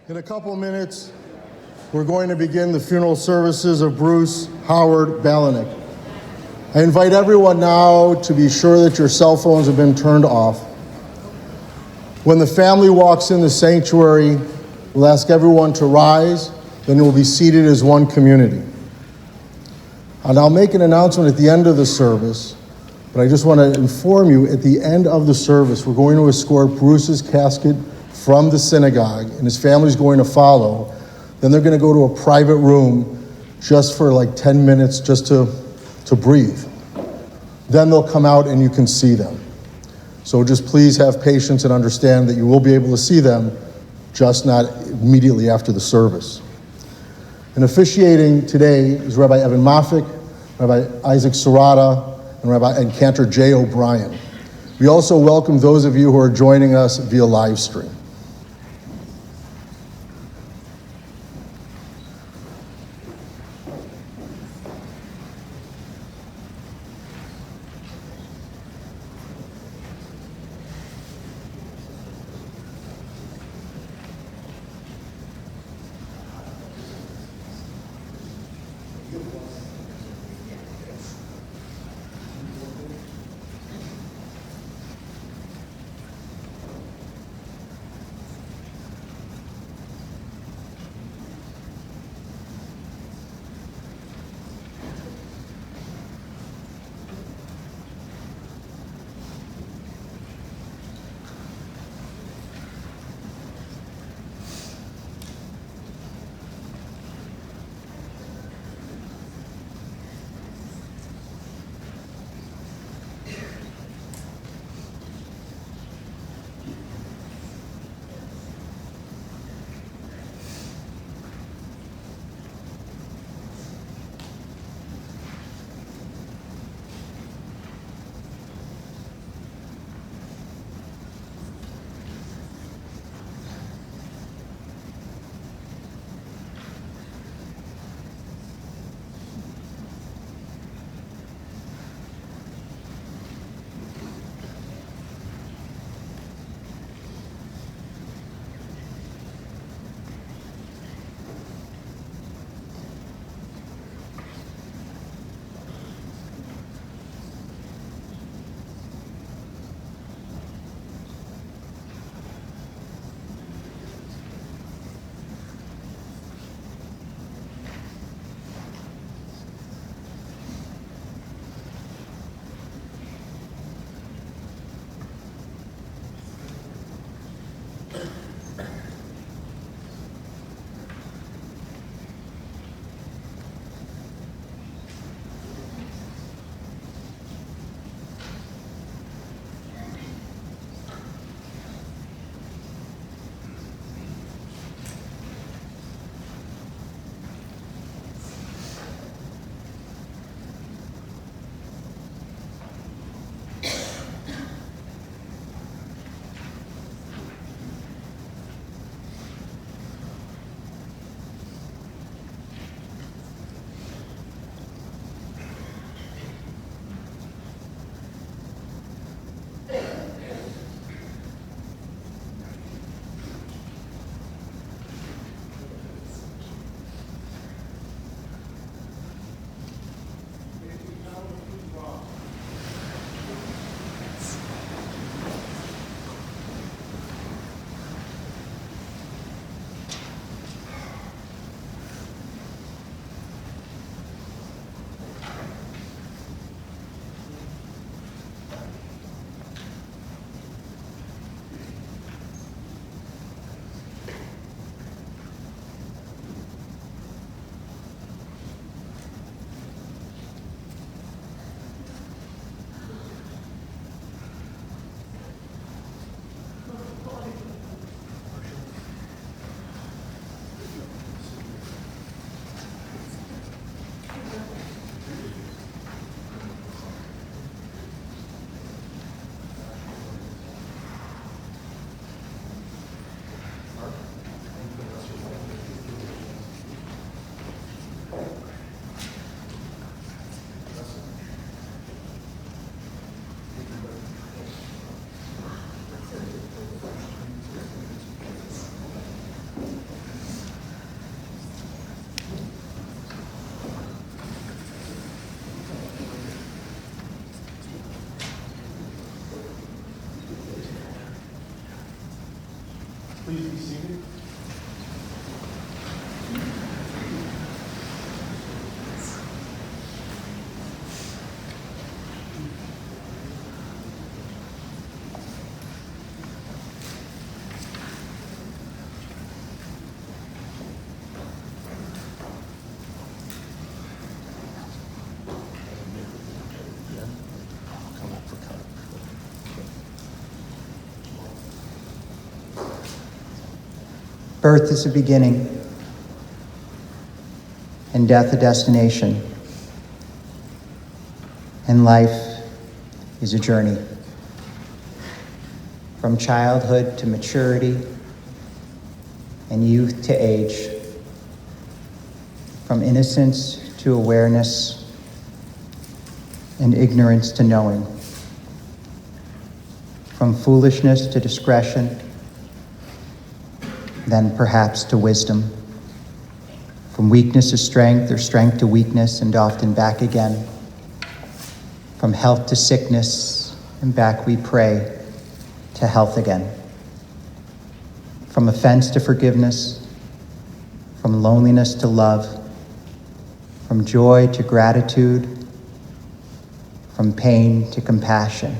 In a couple minutes, we're going to begin the funeral services of Bruce Howard Balonick. I invite everyone now to be sure that your cell phones have been turned off. When the family walks in the sanctuary, we'll ask everyone to rise, then we'll be seated as one community. And I'll make an announcement at the end of the service, but I just want to inform you, at the end of the service, we're going to escort Bruce's casket from the synagogue, and his family's going to follow. Then they're going to go to a private room just for like 10 minutes just to breathe. Then they'll come out and you can see them. So just please have patience and understand that you will be able to see them, just not immediately after the service. And officiating today is Rabbi Evan Moffick, Rabbi Isaac Serrata, and Cantor J. O'Brien. We also welcome those of you who are joining us via live stream. Birth is a beginning, and death a destination, and life is a journey. From childhood to maturity, and youth to age, from innocence to awareness, and ignorance to knowing, from foolishness to discretion, then perhaps to wisdom, from weakness to strength, or strength to weakness, and often back again, from health to sickness, and back we pray to health again, from offense to forgiveness, from loneliness to love, from joy to gratitude, from pain to compassion,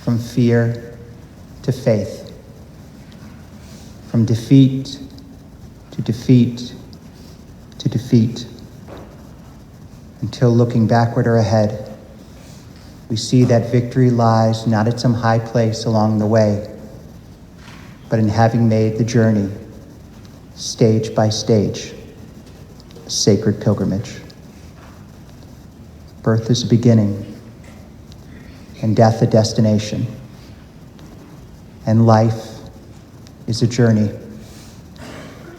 from fear to faith, from defeat to defeat to defeat, until looking backward or ahead, we see that victory lies not at some high place along the way, but in having made the journey, stage by stage, a sacred pilgrimage. Birth is a beginning, and death a destination, and life is a journey,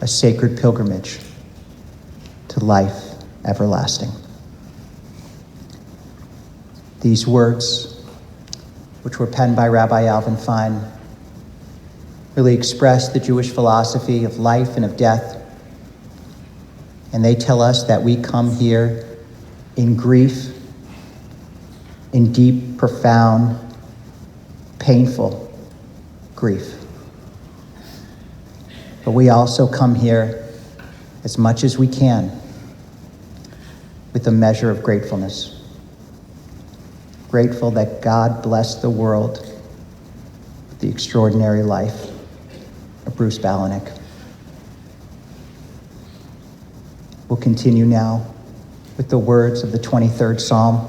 a sacred pilgrimage to life everlasting. These words, which were penned by Rabbi Alvin Fine, really express the Jewish philosophy of life and of death. And they tell us that we come here in grief, in deep, profound, painful grief. But we also come here as much as we can with a measure of gratefulness. Grateful that God blessed the world with the extraordinary life of Bruce Balonick. We'll continue now with the words of the 23rd Psalm.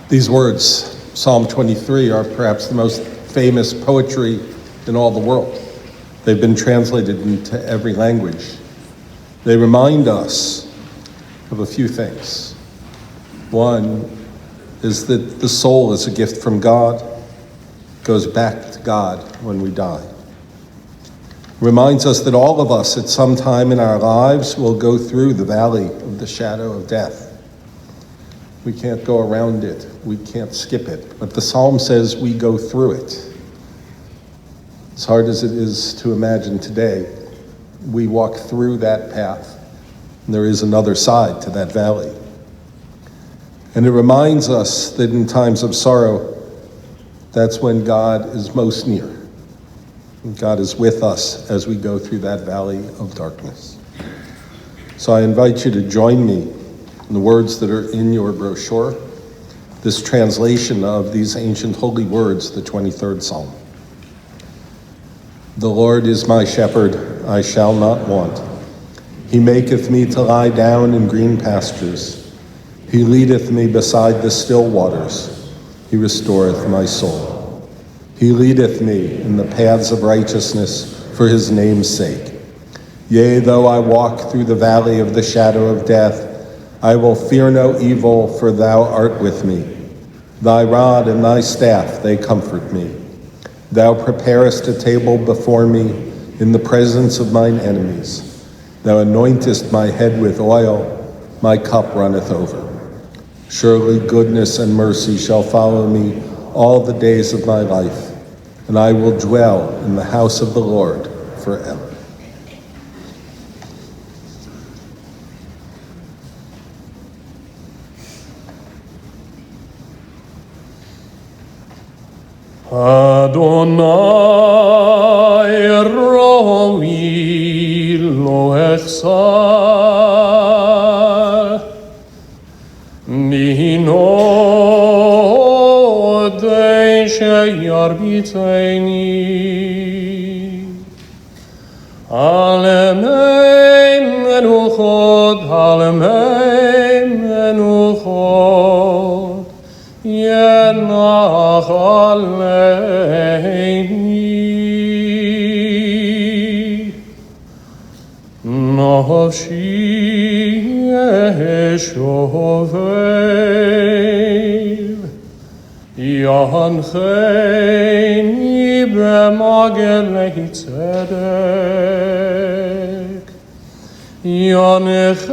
These words, Psalm 23, are perhaps the most famous poetry in all the world. They've been translated into every language. They remind us of a few things. One is that the soul is a gift from God, goes back to God when we die. Reminds us that all of us at some time in our lives will go through the valley of the shadow of death. We can't go around it. We can't skip it. But the psalm says we go through it. As hard as it is to imagine today, we walk through that path. And there is another side to that valley. And it reminds us that in times of sorrow, that's when God is most near. And God is with us as we go through that valley of darkness. So I invite you to join me in the words that are in your brochure, this translation of these ancient holy words, the 23rd Psalm. The Lord is my shepherd, I shall not want. He maketh me to lie down in green pastures. He leadeth me beside the still waters. He restoreth my soul. He leadeth me in the paths of righteousness for his name's sake. Yea, though I walk through the valley of the shadow of death, I will fear no evil, for thou art with me. Thy rod and thy staff, they comfort me. Thou preparest a table before me in the presence of mine enemies. Thou anointest my head with oil, my cup runneth over. Surely goodness and mercy shall follow me all the days of my life, and I will dwell in the house of the Lord forever. Adonai roi lo echsar minodei sheyarbiteni alemei menuchot תחלני נפשי ישובב ינחני במעגלי צדק ינחני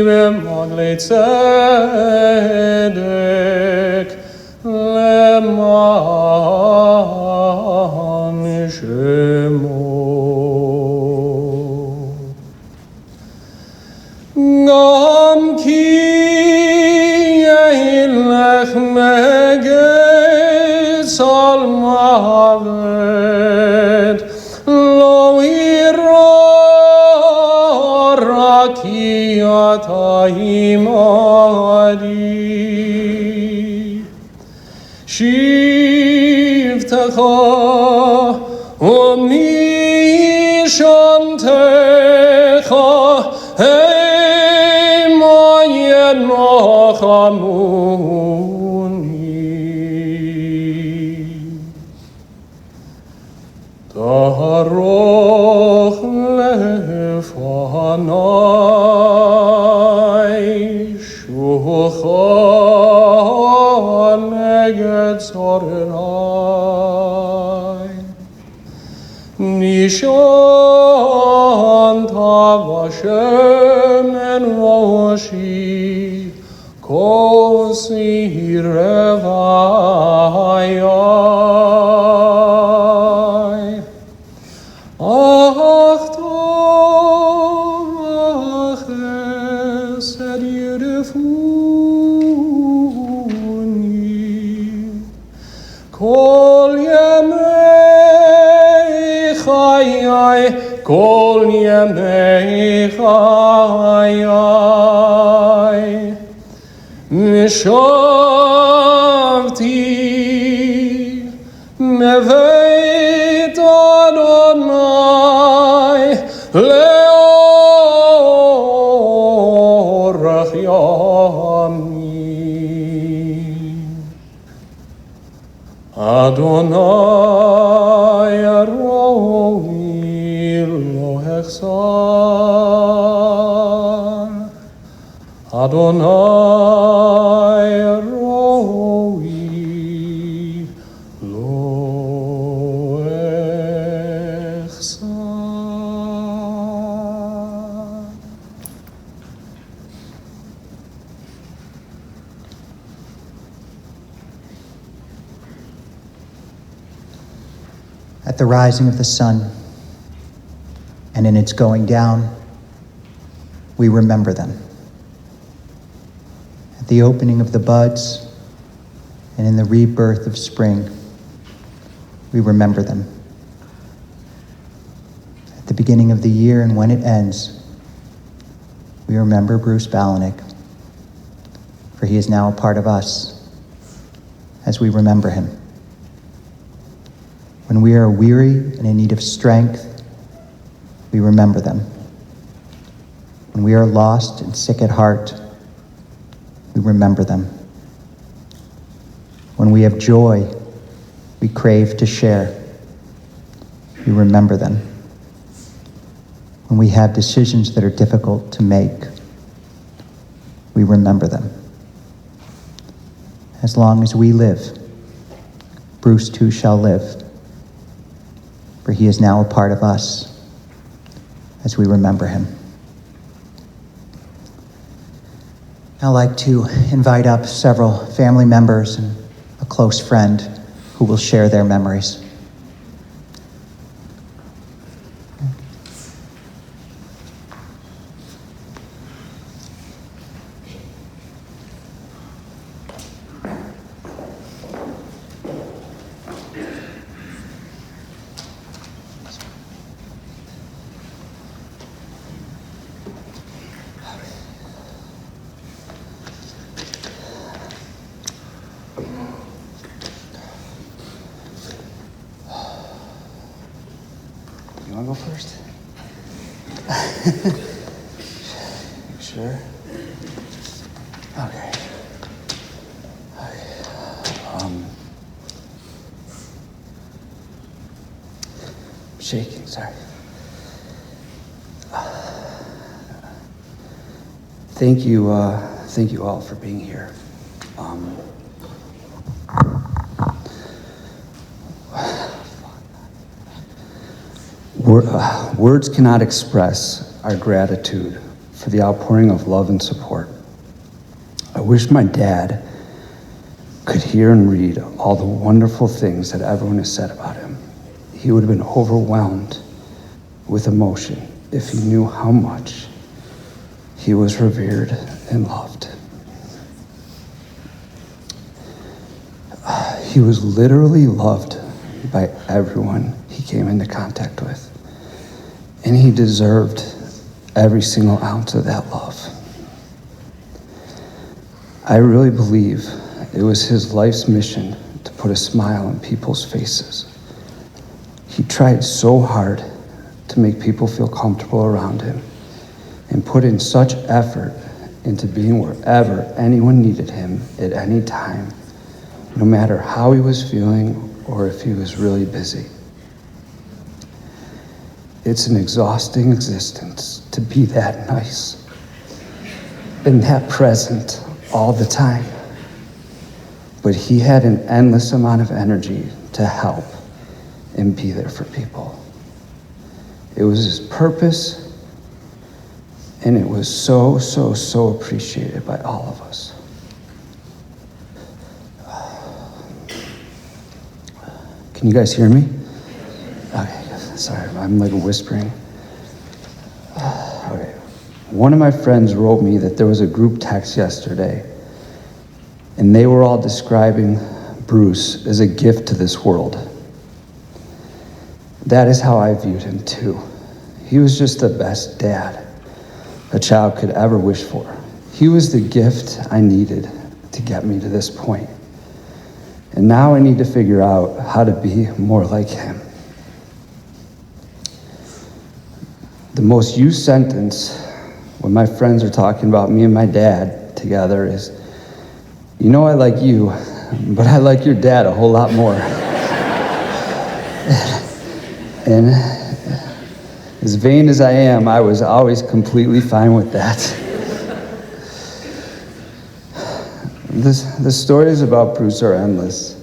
במעגלי צדק למען שמו גם כי ילך מגץ על מוות לא ירא רק כי אתה עמדי שבטך ומשענתך המה ינחמוני תערוך לפני שוחה נגד צורריי נשענת בשמן ראשי כוסי רוויי אך טוב החסד ירדפוני כל ימי חיי כל ימי חיי ושבתי מבית אדוני לאורך ימים אדוני ראוי לא אחסר אדוני ראוי לא אחסר. At the rising of the sun and in its going down, we remember them. At the opening of the buds and in the rebirth of spring, we remember them. At the beginning of the year and when it ends, we remember Bruce Balonick, for he is now a part of us as we remember him. When we are weary and in need of strength, we remember them. When we are lost and sick at heart, we remember them. When we have joy, we crave to share, we remember them. When we have decisions that are difficult to make, we remember them. As long as we live, Bruce too shall live, for he is now a part of us as we remember him. I'd like to invite up several family members and a close friend who will share their memories. You want to go first? You sure? Okay. shaking, sorry. Thank you all for being here. Words cannot express our gratitude for the outpouring of love and support. I wish my dad could hear and read all the wonderful things that everyone has said about him. He would have been overwhelmed with emotion if he knew how much he was revered and loved. He was literally loved by everyone he came into contact with, and he deserved every single ounce of that love. I really believe it was his life's mission to put a smile on people's faces. He tried so hard to make people feel comfortable around him and put in such effort into being wherever anyone needed him at any time, no matter how he was feeling or if he was really busy. It's an exhausting existence to be that nice and that present all the time. But he had an endless amount of energy to help and be there for people. It was his purpose, and it was so, so, so appreciated by all of us. Can you guys hear me? Okay, sorry, I'm like whispering. Okay. One of my friends wrote me that there was a group text yesterday, and they were all describing Bruce as a gift to this world. That is how I viewed him too. He was just the best dad a child could ever wish for. He was the gift I needed to get me to this point. And now I need to figure out how to be more like him. The most used sentence when my friends are talking about me and my dad together is, "You know I like you, but I like your dad a whole lot more." And as vain as I am, I was always completely fine with that. The stories about Bruce are endless.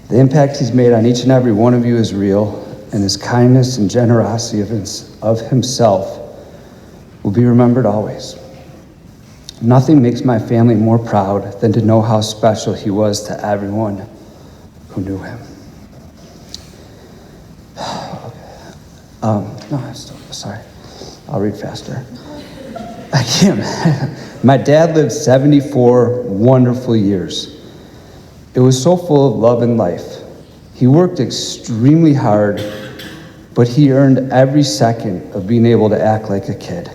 The impact he's made on each and every one of you is real, and his kindness and generosity of himself will be remembered always. Nothing makes my family more proud than to know how special he was to everyone who knew him. No, I'm still, sorry. I'll read faster. I can't. My dad lived 74 wonderful years. It was so full of love and life. He worked extremely hard, but he earned every second of being able to act like a kid.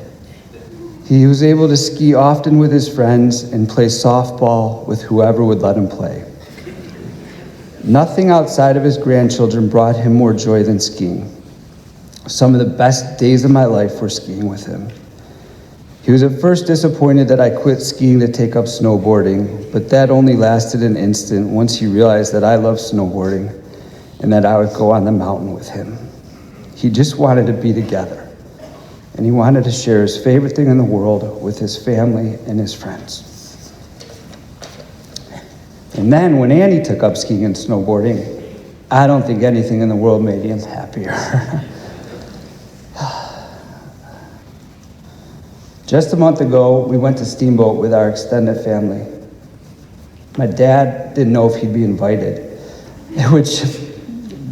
He was able to ski often with his friends and play softball with whoever would let him play. Nothing outside of his grandchildren brought him more joy than skiing. Some of the best days of my life were skiing with him. He was at first disappointed that I quit skiing to take up snowboarding, but that only lasted an instant once he realized that I loved snowboarding and that I would go on the mountain with him. He just wanted to be together, and he wanted to share his favorite thing in the world with his family and his friends. And then when Annie took up skiing and snowboarding, I don't think anything in the world made him happier. Just a month ago, we went to Steamboat with our extended family. My dad didn't know if he'd be invited, which,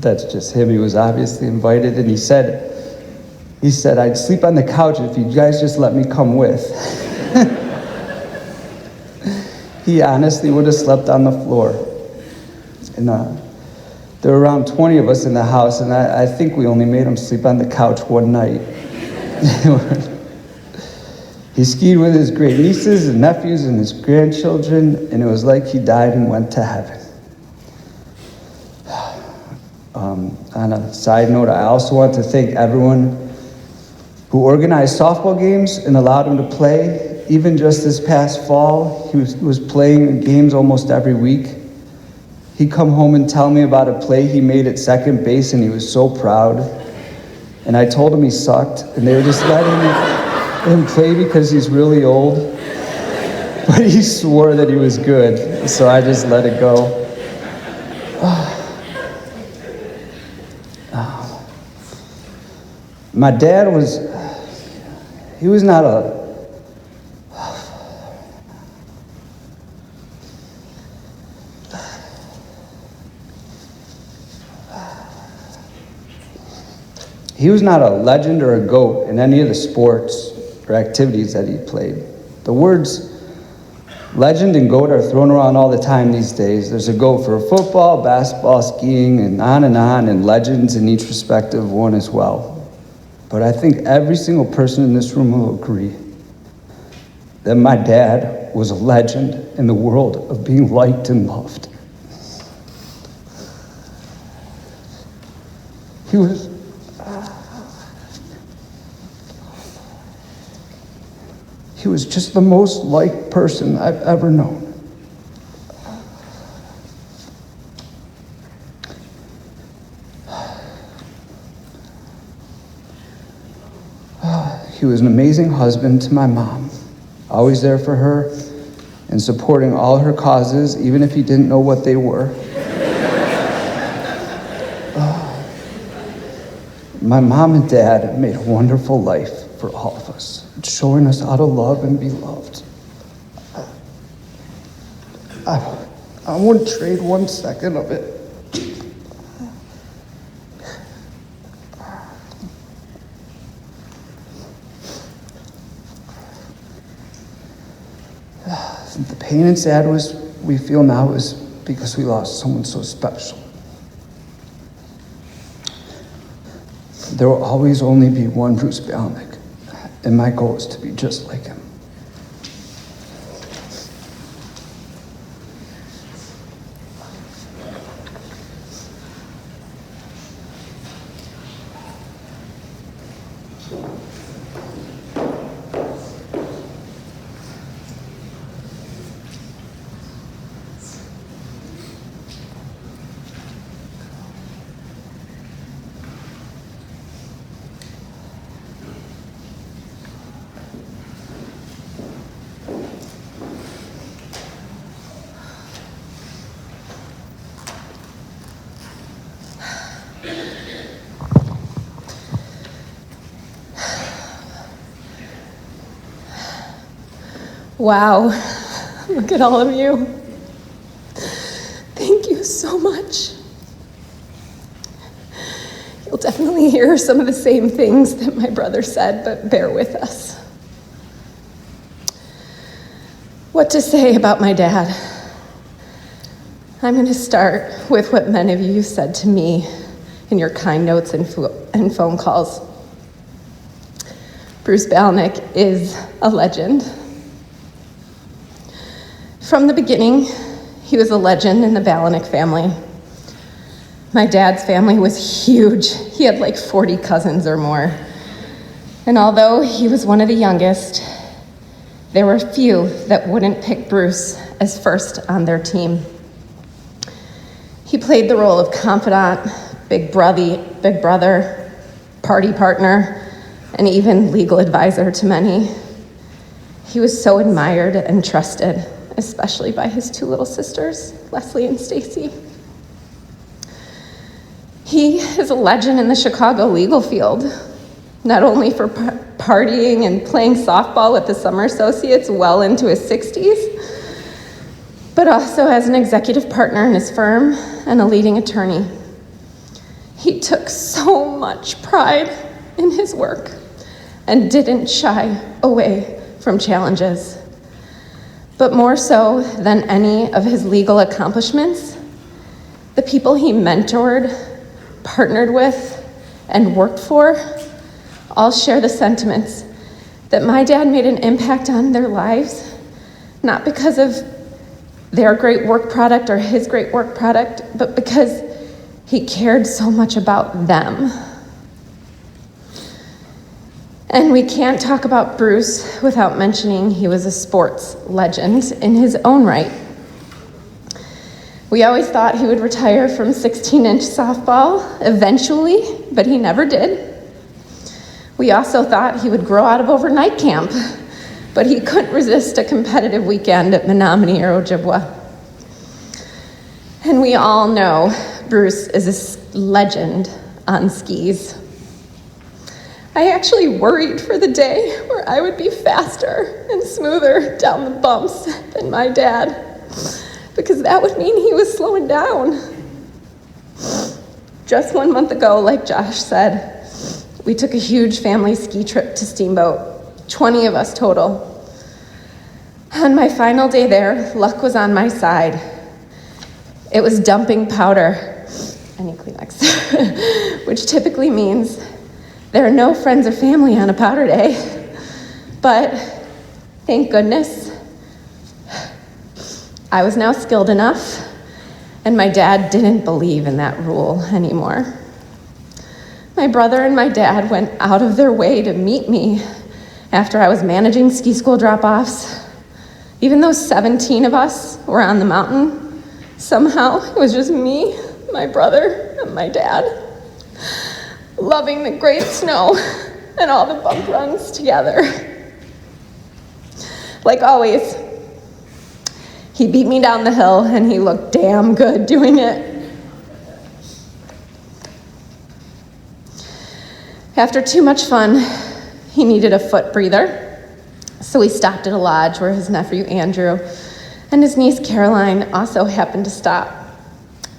that's just him. He was obviously invited, and he said, "I'd sleep on the couch if you guys just let me come with." He honestly would have slept on the floor. And there were around 20 of us in the house, and I think we only made him sleep on the couch one night. He skied with his great nieces and nephews and his grandchildren, and it was like he died and went to heaven. On a side note, I also want to thank everyone who organized softball games and allowed him to play. Even just this past fall, he was playing games almost every week. He'd come home and tell me about a play he made at second base, and he was so proud. And I told him he sucked, and they were just letting him play because he's really old. But he swore that he was good, so I just let it go. My dad he was not a legend or a GOAT in any of the sports or activities that he played. The words legend and GOAT are thrown around all the time these days. There's a GOAT for football, basketball, skiing, and legends in each respective one as well. But I think every single person in this room will agree that my dad was a legend in the world of being liked and loved. He was just the most liked person I've ever known. He was an amazing husband to my mom, always there for her and supporting all her causes, even if he didn't know what they were. My mom and dad made a wonderful life for all of us, showing us how to love and be loved. I wouldn't trade 1 second of it. The pain and sadness we feel now is because we lost someone so special. There will always only be one Bruce Balonick, and my goal is to be just like him. Wow, look at all of you. Thank you so much. You'll definitely hear some of the same things that my brother said, but bear with us. What to say about my dad? I'm going to start with what many of you said to me in your kind notes and phone calls. Bruce Balonick is a legend. From the beginning, he was a legend in the Balonick family. My dad's family was huge. He had like 40 cousins or more. And although he was one of the youngest, there were few that wouldn't pick Bruce as first on their team. He played the role of confidant, big brother, party partner, and even legal advisor to many. He was so admired and trusted, especially by his two little sisters, Leslie and Stacy. He is a legend in the Chicago legal field, not only for partying and playing softball with the Summer Associates well into his 60s, but also as an executive partner in his firm and a leading attorney. He took so much pride in his work and didn't shy away from challenges. But more so than any of his legal accomplishments, the people he mentored, partnered with, and worked for all share the sentiments that my dad made an impact on their lives, not because of their great work product or his great work product, but because he cared so much about them. And we can't talk about Bruce without mentioning he was a sports legend in his own right. We always thought he would retire from 16-inch softball eventually, but he never did. We also thought he would grow out of overnight camp, but he couldn't resist a competitive weekend at Menominee or Ojibwa. And we all know Bruce is a legend on skis. I actually worried for the day where I would be faster and smoother down the bumps than my dad, because that would mean he was slowing down. Just 1 month ago, like Josh said, we took a huge family ski trip to Steamboat, 20 of us total. On my final day there, luck was on my side. It was dumping powder, any Kleenex, which typically means there are no friends or family on a powder day. But thank goodness, I was now skilled enough, and my dad didn't believe in that rule anymore. My brother and my dad went out of their way to meet me after I was managing ski school drop-offs. Even though 17 of us were on the mountain, somehow it was just me, my brother, and my dad, loving the great snow and all the bump runs together. Like always, he beat me down the hill, and he looked damn good doing it. After too much fun, he needed a foot breather, so we stopped at a lodge where his nephew Andrew and his niece Caroline also happened to stop.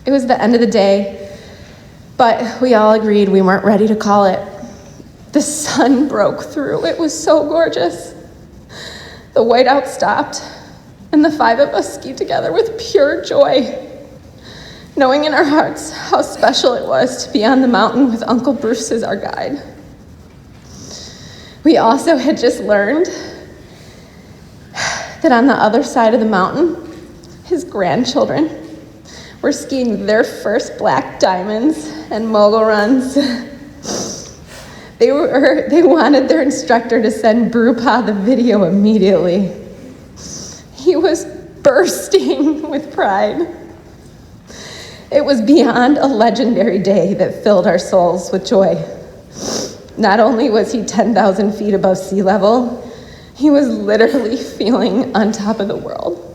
It was the end of the day, but we all agreed we weren't ready to call it. The sun broke through. It was so gorgeous. The whiteout stopped, and the 5 of us skied together with pure joy, knowing in our hearts how special it was to be on the mountain with Uncle Bruce as our guide. We also had just learned that on the other side of the mountain, his grandchildren were skiing their first black diamonds and mogul runs. They wanted their instructor to send Brupa the video immediately. He was bursting with pride. It was beyond a legendary day that filled our souls with joy. Not only was he 10,000 feet above sea level, he was literally feeling on top of the world.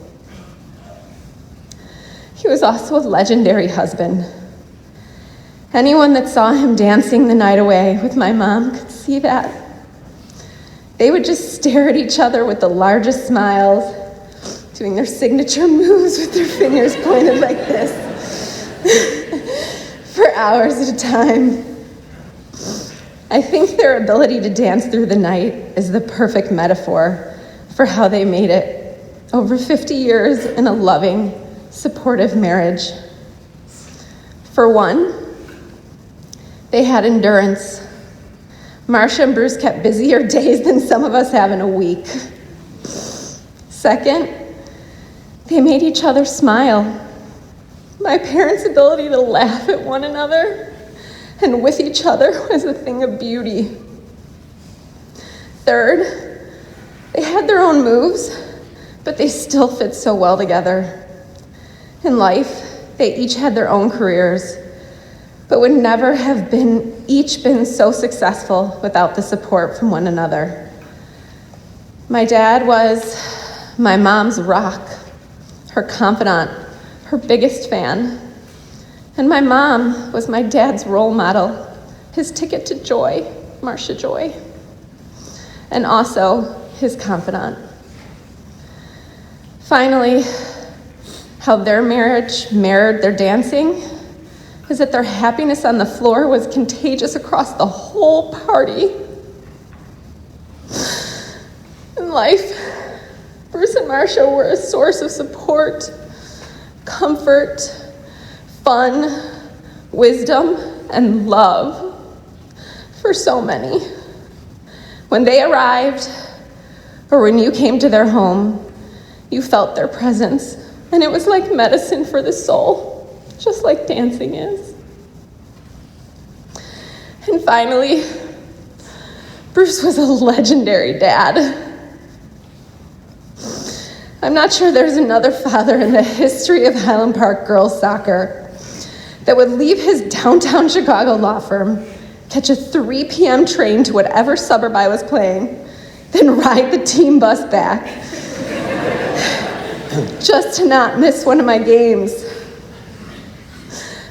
He was also a legendary husband. Anyone that saw him dancing the night away with my mom could see that. They would just stare at each other with the largest smiles, doing their signature moves with their fingers pointed like this for hours at a time. I think their ability to dance through the night is the perfect metaphor for how they made it over 50 years in a loving, supportive marriage. For one, they had endurance. Marcia and Bruce kept busier days than some of us have in a week. Second, they made each other smile. My parents' ability to laugh at one another and with each other was a thing of beauty. Third, they had their own moves, but they still fit so well together. In life, they each had their own careers, but would never have each been so successful without the support from one another. My dad was my mom's rock, her confidant, her biggest fan. And my mom was my dad's role model, his ticket to joy, Marcia Joy, and also his confidant. Finally, how their marriage mirrored their dancing is that their happiness on the floor was contagious across the whole party. In life, Bruce and Marcia were a source of support, comfort, fun, wisdom, and love for so many. When they arrived, or when you came to their home, you felt their presence, and it was like medicine for the soul, just like dancing is. And finally, Bruce was a legendary dad. I'm not sure there's another father in the history of Highland Park girls soccer that would leave his downtown Chicago law firm, catch a 3 p.m. train to whatever suburb I was playing, then ride the team bus back just to not miss one of my games.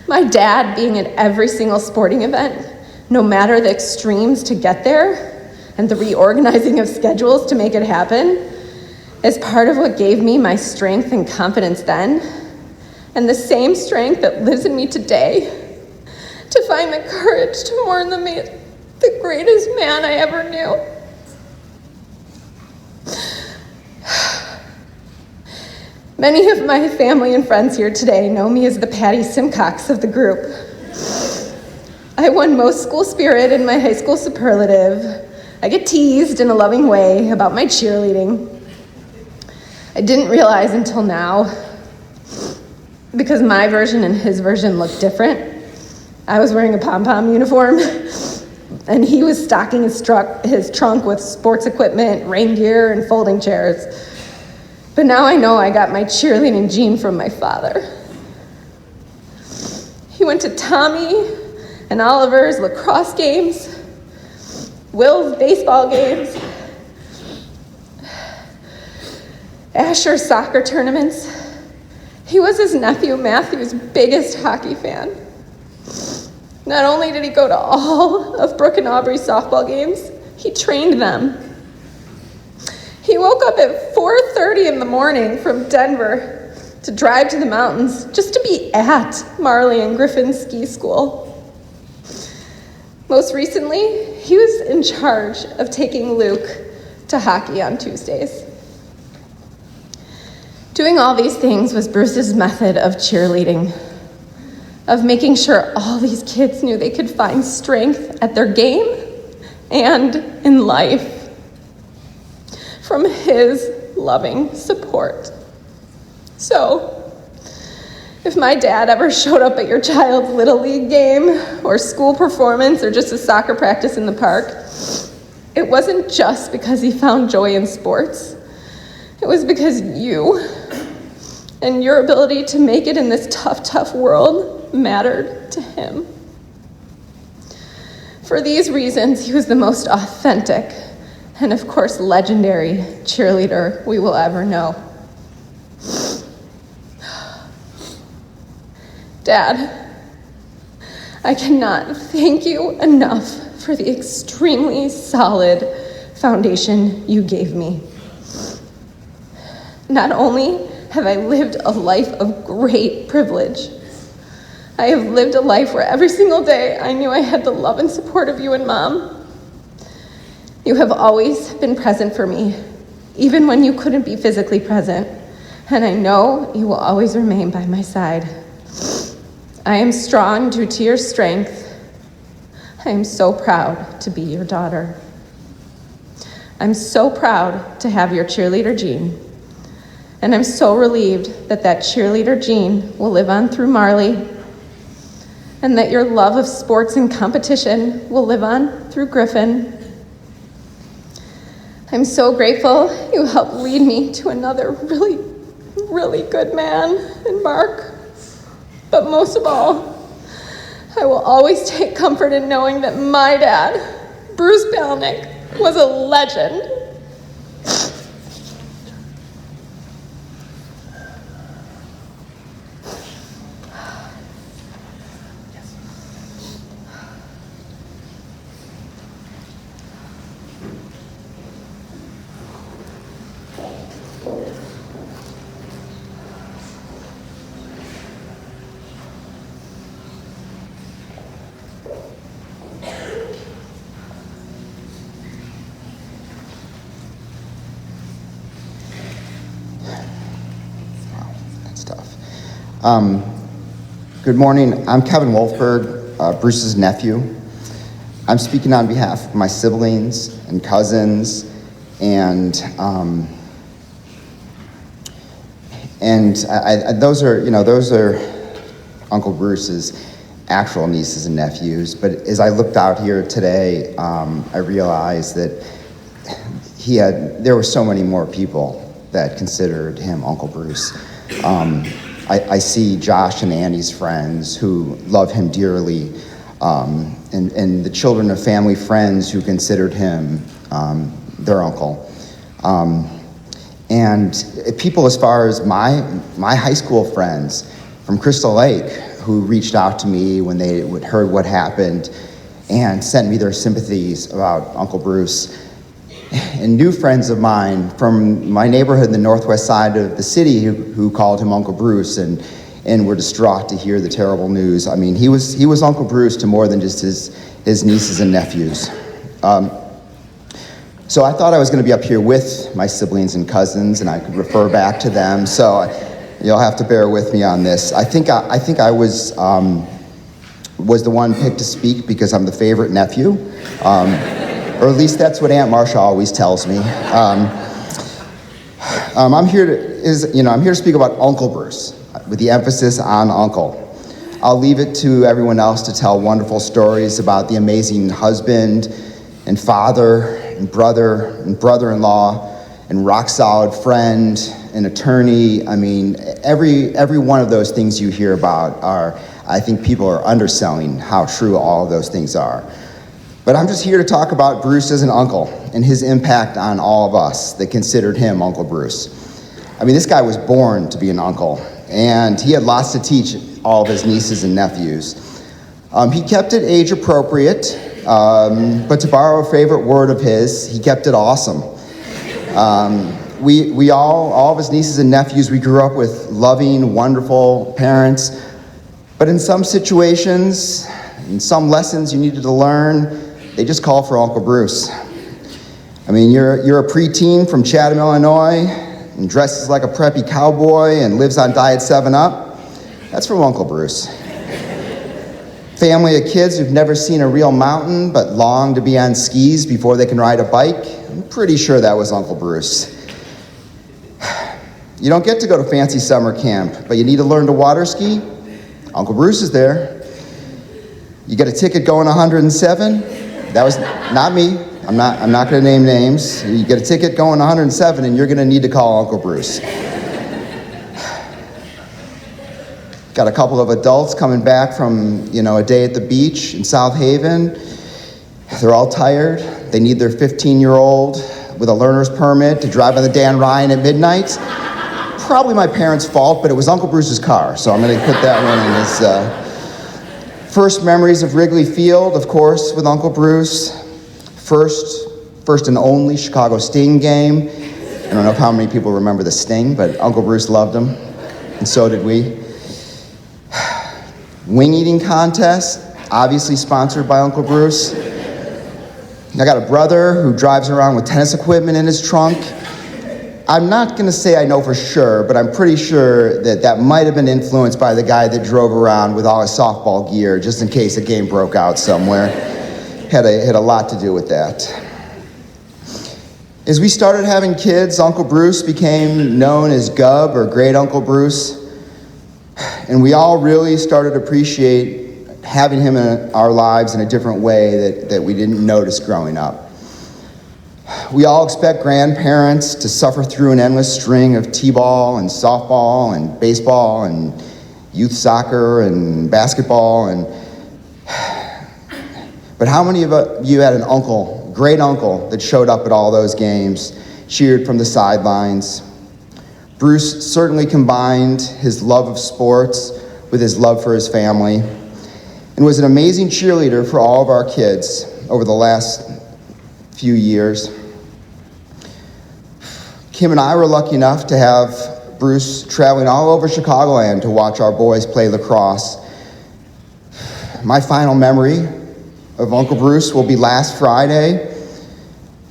My dad being at every single sporting event, no matter the extremes to get there and the reorganizing of schedules to make it happen, is part of what gave me my strength and confidence then, and the same strength that lives in me today to find the courage to mourn the greatest man I ever knew. Many of my family and friends here today know me as the Patty Simcox of the group. I won most school spirit in my high school superlative. I get teased in a loving way about my cheerleading. I didn't realize until now, because my version and his version looked different. I was wearing a pom-pom uniform, and he was stocking his trunk with sports equipment, rain gear, and folding chairs. But now I know I got my cheerleading gene from my father. He went to Tommy and Oliver's lacrosse games, Will's baseball games, Asher's soccer tournaments. He was his nephew Matthew's biggest hockey fan. Not only did he go to all of Brooke and Aubrey's softball games, he trained them. He woke up at 4:30 in the morning from Denver to drive to the mountains just to be at Marley and Griffin's ski school. Most recently, he was in charge of taking Luke to hockey on Tuesdays. Doing all these things was Bruce's method of cheerleading, of making sure all these kids knew they could find strength at their game and in life from his loving support. So, if my dad ever showed up at your child's Little League game or school performance or just a soccer practice in the park, it wasn't just because he found joy in sports. It was because you and your ability to make it in this tough, tough world mattered to him. For these reasons, he was the most authentic and, of course, legendary cheerleader we will ever know. Dad, I cannot thank you enough for the extremely solid foundation you gave me. Not only have I lived a life of great privilege, I have lived a life where every single day I knew I had the love and support of you and Mom. You have always been present for me, even when you couldn't be physically present, and I know you will always remain by my side. I am strong due to your strength. I am so proud to be your daughter. I'm so proud to have your cheerleader gene, and I'm so relieved that that cheerleader gene will live on through Marley, and that your love of sports and competition will live on through Griffin. I'm so grateful you helped lead me to another really, really good man in Mark. But most of all, I will always take comfort in knowing that my dad, Bruce Balonick, was a legend. Good morning. I'm Kevin Wolfberg, Bruce's nephew. I'm speaking on behalf of my siblings and cousins and those are Uncle Bruce's actual nieces and nephews. But as I looked out here today, I realized that there were so many more people that considered him Uncle Bruce. I see Josh and Annie's friends who love him dearly, and the children of family friends who considered him their uncle. And people as far as my high school friends from Crystal Lake who reached out to me when they heard what happened and sent me their sympathies about Uncle Bruce. And new friends of mine from my neighborhood in the northwest side of the city who called him Uncle Bruce and were distraught to hear the terrible news. I mean, he was Uncle Bruce to more than just his nieces and nephews. So I thought I was going to be up here with my siblings and cousins, and I could refer back to them. So you'll have to bear with me on this. I think I was the one picked to speak because I'm the favorite nephew, or at least that's what Aunt Marcia always tells me. I'm here to speak about Uncle Bruce, with the emphasis on uncle. I'll leave it to everyone else to tell wonderful stories about the amazing husband and father and brother-in-law and rock-solid friend and attorney. I mean, every one of those things you hear about I think people are underselling how true all of those things are. But I'm just here to talk about Bruce as an uncle and his impact on all of us that considered him Uncle Bruce. I mean, this guy was born to be an uncle, and he had lots to teach all of his nieces and nephews. He kept it age appropriate, but to borrow a favorite word of his, he kept it awesome. We all of his nieces and nephews, we grew up with loving, wonderful parents, but in some situations, in some lessons you needed to learn, they just call for Uncle Bruce. I mean, you're a preteen from Chatham, Illinois, and dresses like a preppy cowboy and lives on Diet 7-Up. That's from Uncle Bruce. Family of kids who've never seen a real mountain but long to be on skis before they can ride a bike. I'm pretty sure that was Uncle Bruce. You don't get to go to fancy summer camp, but you need to learn to water ski? Uncle Bruce is there. You get a ticket going 107? That was not me. I'm not going to name names. You get a ticket going 107, and you're going to need to call Uncle Bruce. Got a couple of adults coming back from, a day at the beach in South Haven. They're all tired. They need their 15-year-old with a learner's permit to drive on the Dan Ryan at midnight. Probably my parents' fault, but it was Uncle Bruce's car, so I'm going to put that one in as first memories of Wrigley Field, of course, with Uncle Bruce. First and only Chicago Sting game. I don't know how many people remember the Sting, but Uncle Bruce loved him, and so did we. Wing eating contest, obviously sponsored by Uncle Bruce. I got a brother who drives around with tennis equipment in his trunk. I'm not going to say I know for sure, but I'm pretty sure that might have been influenced by the guy that drove around with all his softball gear just in case a game broke out somewhere. Had a lot to do with that. As we started having kids, Uncle Bruce became known as Gub or Great Uncle Bruce. And we all really started to appreciate having him in our lives in a different way that we didn't notice growing up. We all expect grandparents to suffer through an endless string of t-ball and softball and baseball and youth soccer and basketball. But how many of you had an uncle, great uncle, that showed up at all those games, cheered from the sidelines? Bruce certainly combined his love of sports with his love for his family and was an amazing cheerleader for all of our kids over the last few years. Kim and I were lucky enough to have Bruce traveling all over Chicagoland to watch our boys play lacrosse. My final memory of Uncle Bruce will be last Friday,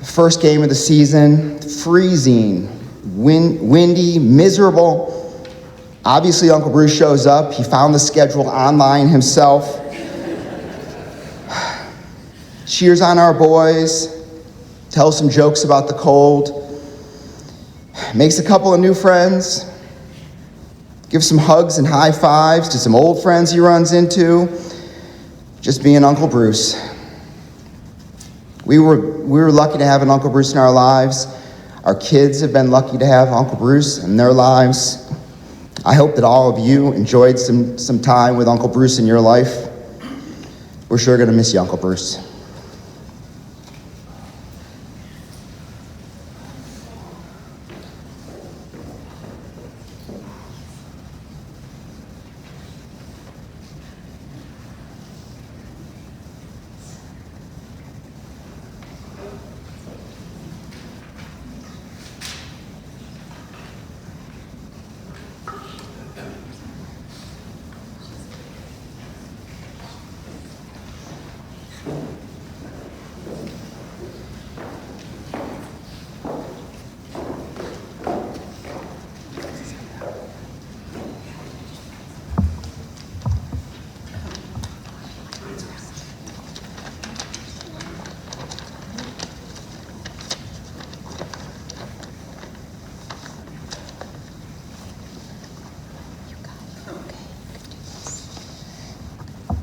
first game of the season, freezing, windy, miserable. Obviously, Uncle Bruce shows up. He found the schedule online himself. Cheers on our boys, tells some jokes about the cold, makes a couple of new friends, gives some hugs and high fives to some old friends he runs into, just being Uncle Bruce. We were lucky to have an Uncle Bruce in our lives. Our kids have been lucky to have Uncle Bruce in their lives. I hope that all of you enjoyed some time with Uncle Bruce in your life. We're sure going to miss you, Uncle Bruce.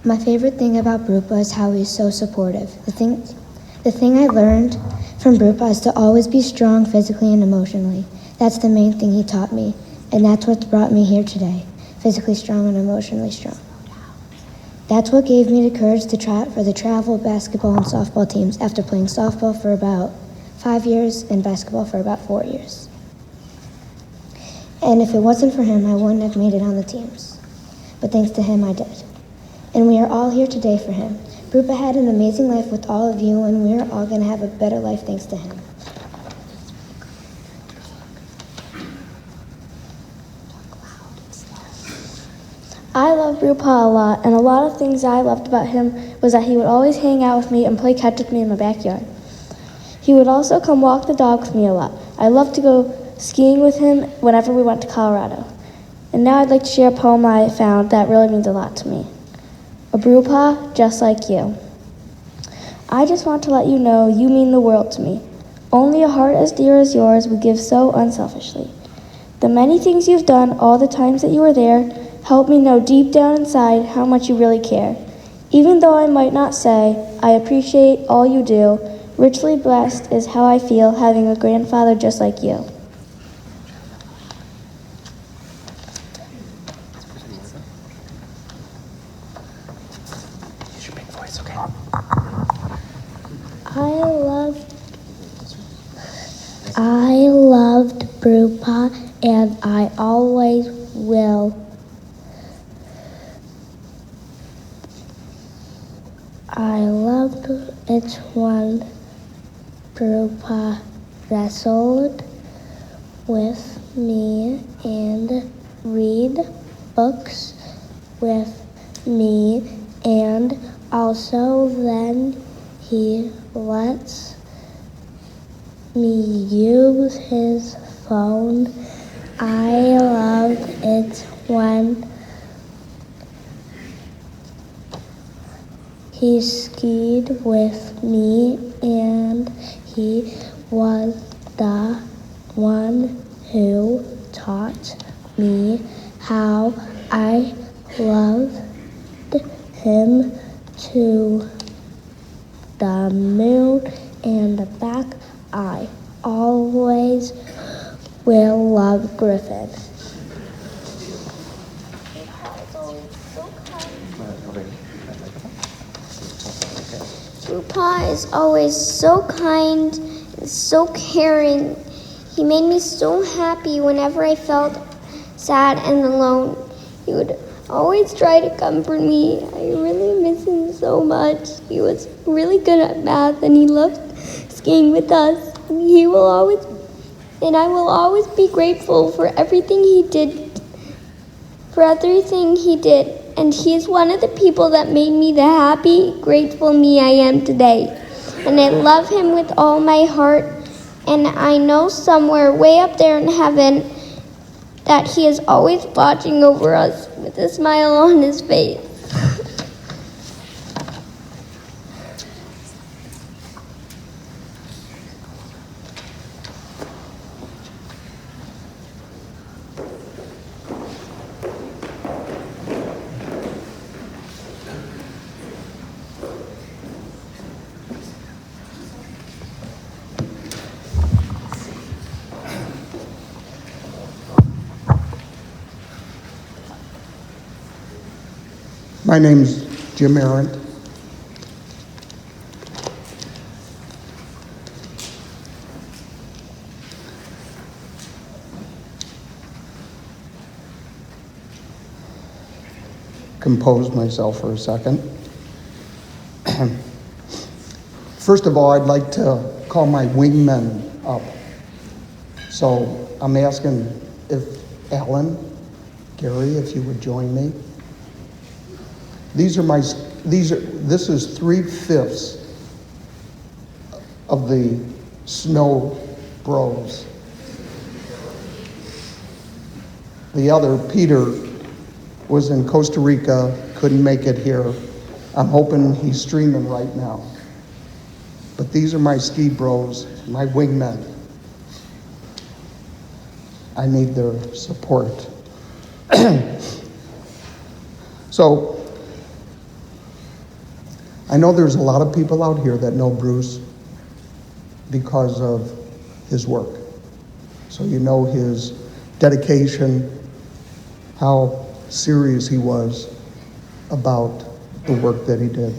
My favorite thing about Brupa is how he's so supportive. The thing I learned from Brupa is to always be strong physically and emotionally. That's the main thing he taught me, and that's what's brought me here today, physically strong and emotionally strong. That's what gave me the courage to try out for the travel, basketball, and softball teams after playing softball for about 5 years and basketball for about 4 years. And if it wasn't for him, I wouldn't have made it on the teams. But thanks to him, I did. And we are all here today for him. Brupa had an amazing life with all of you, and we are all going to have a better life thanks to him. I love Brupa a lot, and a lot of things I loved about him was that he would always hang out with me and play catch with me in my backyard. He would also come walk the dog with me a lot. I loved to go skiing with him whenever we went to Colorado. And now I'd like to share a poem I found that really means a lot to me. A Brupa just like you. I just want to let you know you mean the world to me. Only a heart as dear as yours would give so unselfishly. The many things you've done, all the times that you were there, help me know deep down inside how much you really care. Even though I might not say, I appreciate all you do, richly blessed is how I feel having a grandfather just like you. I loved Brupa, and I always will. I loved it when Brupa wrestled with me and read books with me, and also then he lets me use his phone. I loved it when he skied with me, and he was the one who taught me how I loved him to the moon and the back. I always will love Griffin. Brupa is always so kind and so caring. He made me so happy whenever I felt sad and alone. He would always try to comfort me. I really miss him so much. He was really good at math, and he loved skiing with us. I will always be grateful for everything he did. And he is one of the people that made me the happy, grateful me I am today. And I love him with all my heart. And I know somewhere way up there in heaven that he is always watching over us with a smile on his face. My name's Jim Arendt. Compose myself for a second. First of all, I'd like to call my wingmen up. So I'm asking if Alan, Gary, if you would join me. This is 3/5 of the snow bros. The other, Peter, was in Costa Rica, couldn't make it here. I'm hoping he's streaming right now. But these are my ski bros, my wingmen. I need their support. So, I know there's a lot of people out here that know Bruce because of his work. So you know his dedication, how serious he was about the work that he did.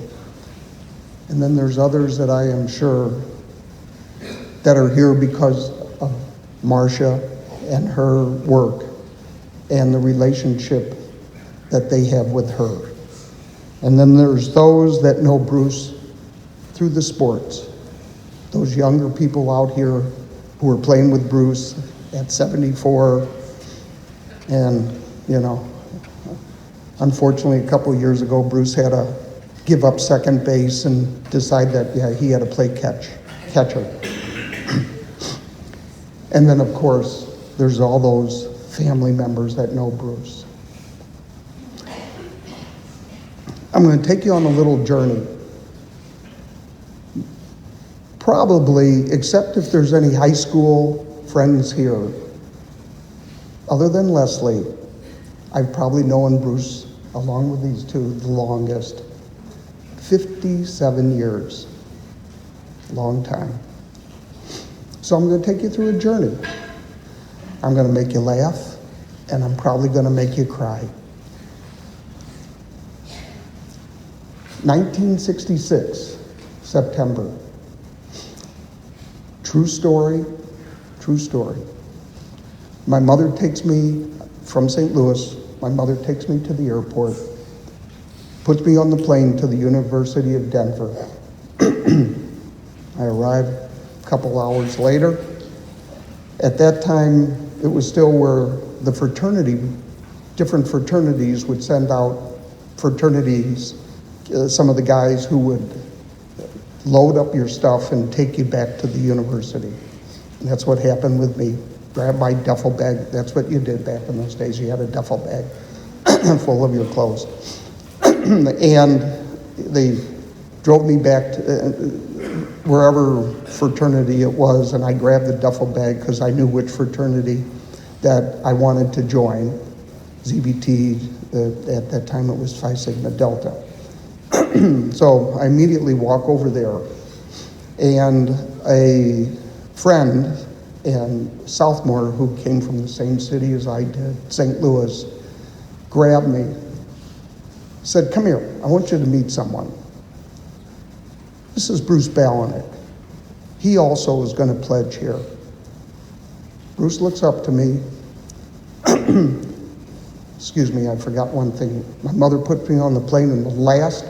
And then there's others that I am sure that are here because of Marcia and her work and the relationship that they have with her. And then there's those that know Bruce through the sports. Those younger people out here who are playing with Bruce at 74. And, you know, unfortunately, a couple of years ago, Bruce had to give up second base and decide that, yeah, he had to play catcher. And then, of course, there's all those family members that know Bruce. I'm going to take you on a little journey. Probably, except if there's any high school friends here, other than Leslie, I've probably known Bruce, along with these two, the longest. 57 years. Long time. So I'm going to take you through a journey. I'm going to make you laugh, and I'm probably going to make you cry. 1966, September. True story, true story. My mother takes me from St. Louis. My mother takes me to the airport, puts me on the plane to the University of Denver. I arrive a couple hours later. At that time, it was still where the different fraternities would send out fraternities, some of the guys who would load up your stuff and take you back to the university. And that's what happened with me. Grab my duffel bag. That's what you did back in those days. You had a duffel bag full of your clothes. And they drove me back to wherever fraternity it was, and I grabbed the duffel bag because I knew which fraternity that I wanted to join. ZBT, at that time it was Phi Sigma Delta. So I immediately walk over there, and a friend in Southmore who came from the same city as I did, St. Louis, grabbed me, said, "Come here, I want you to meet someone. This is Bruce Balonick. He also is going to pledge here." Bruce looks up to me. Excuse me, I forgot one thing. My mother put me on the plane, and the last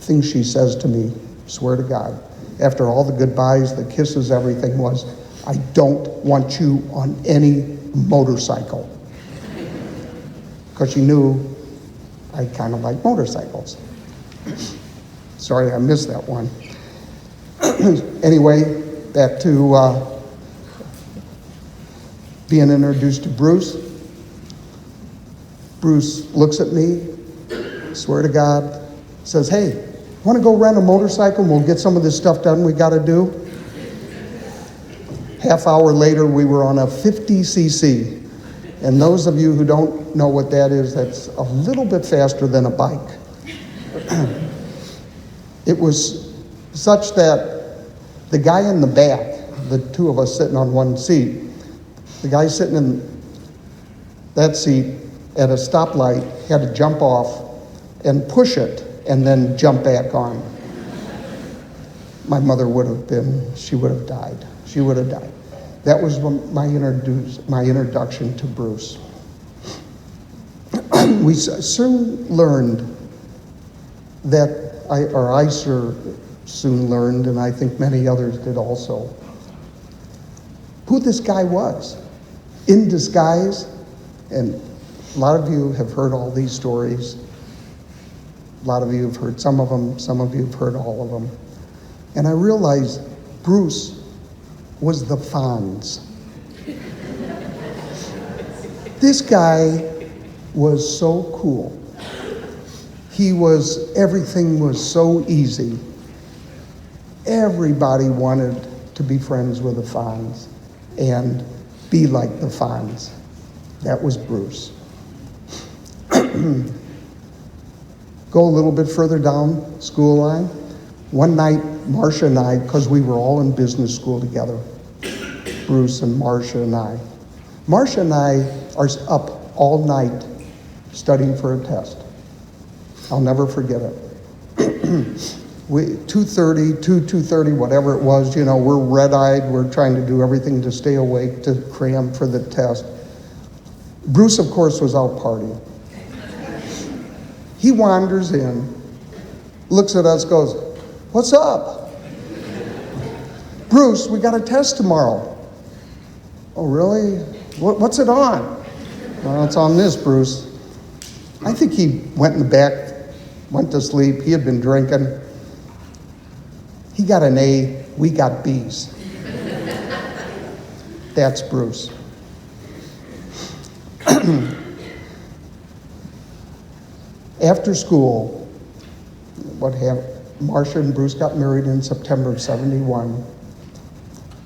thing she says to me, swear to God, after all the goodbyes, the kisses, everything, was, "I don't want you on any motorcycle." Because she knew I kind of like motorcycles. Sorry, I missed that one. Anyway, back to being introduced to Bruce. Bruce looks at me, swear to God, says, "Hey, want to go rent a motorcycle and we'll get some of this stuff done we got to do?" Half hour later, we were on a 50cc. And those of you who don't know what that is, that's a little bit faster than a bike. It was such that the guy in the back, the two of us sitting on one seat, the guy sitting in that seat at a stoplight had to jump off and push it and then jump back on. My mother would have died. She would have died. That was my introduction to Bruce. We soon learned that, I soon learned, and I think many others did also, who this guy was, in disguise. And a lot of you have heard all these stories. A lot of you have heard some of them. Some of you have heard all of them. And I realized Bruce was the Fonz. This guy was so cool. Everything was so easy. Everybody wanted to be friends with the Fonz and be like the Fonz. That was Bruce. Go a little bit further down school line. One night, Marcia and I, because we were all in business school together, Bruce and Marcia and I. Marcia and I are up all night studying for a test. I'll never forget it. 2:30, whatever it was, we're red-eyed, we're trying to do everything to stay awake, to cram for the test. Bruce, of course, was out partying. He wanders in, looks at us, goes, "What's up?" "Bruce, we got a test tomorrow." "Oh, really? What's it on?" "Well, it's on this, Bruce." I think he went in the back, went to sleep. He had been drinking. He got an A, we got B's. That's Bruce. After school, Marcia and Bruce got married in September of '71.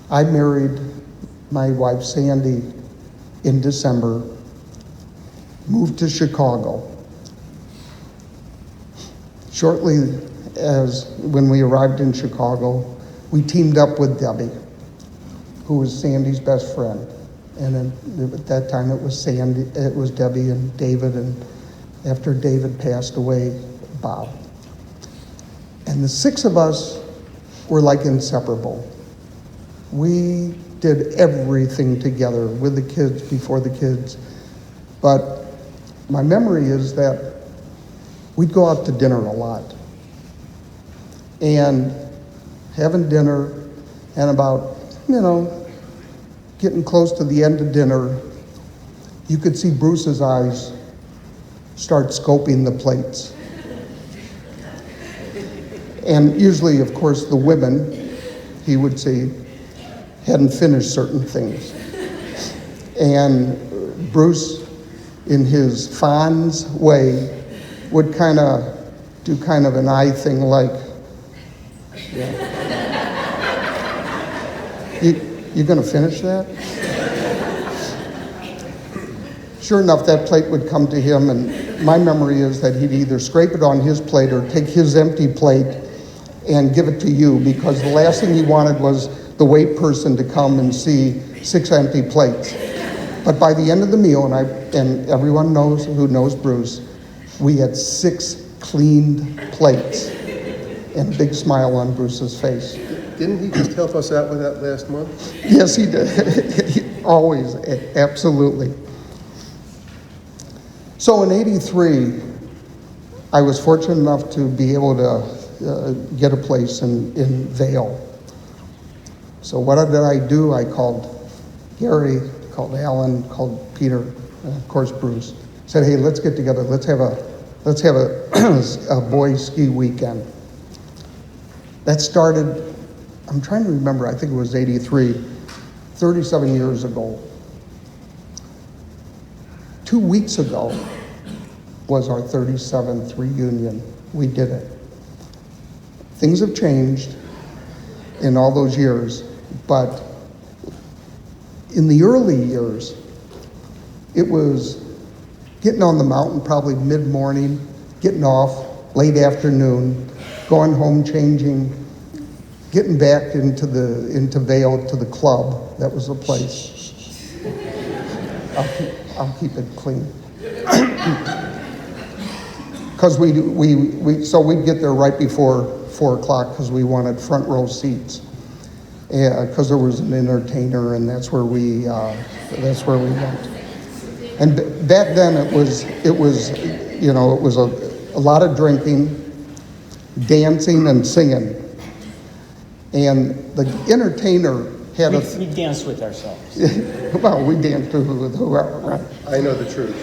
I married my wife, Sandy, in December, moved to Chicago. Shortly when we arrived in Chicago, we teamed up with Debbie, who was Sandy's best friend. And at that time it was Debbie and David, and after David passed away, Bob. And the six of us were like inseparable. We did everything together with the kids, before the kids. But my memory is that we'd go out to dinner a lot. And having dinner, and about, getting close to the end of dinner, you could see Bruce's eyes start scoping the plates. And usually, of course, the women, he would see, hadn't finished certain things. And Bruce, in his Fonz way, would do kind of an eye thing like, You gonna finish that? Sure enough, that plate would come to him, and my memory is that he'd either scrape it on his plate or take his empty plate and give it to you, because the last thing he wanted was the wait person to come and see 6 empty plates. But by the end of the meal, and everyone who knows Bruce, we had 6 cleaned plates, and a big smile on Bruce's face. Didn't he just help us out with that last month? Yes, he did. Always, absolutely. So in '83, I was fortunate enough to be able to get a place in Vail. So what did I do? I called Gary, called Alan, called Peter, and of course Bruce. Said, "Hey, let's get together. Let's have a boys ski weekend." That started, I'm trying to remember, I think it was '83, 37 years ago. 2 weeks ago was our 37th reunion. We did it. Things have changed in all those years, but in the early years, it was getting on the mountain probably mid-morning, getting off late afternoon, going home, changing, getting back into Vail to the club. That was the place. I'll keep it clean. because so we'd get there right before 4 o'clock because we wanted front row seats. Because there was an entertainer, and that's where we went. And back then it was a lot of drinking, dancing, and singing. And the entertainer had we danced with ourselves. Well, we danced with whoever, right? I know the truth.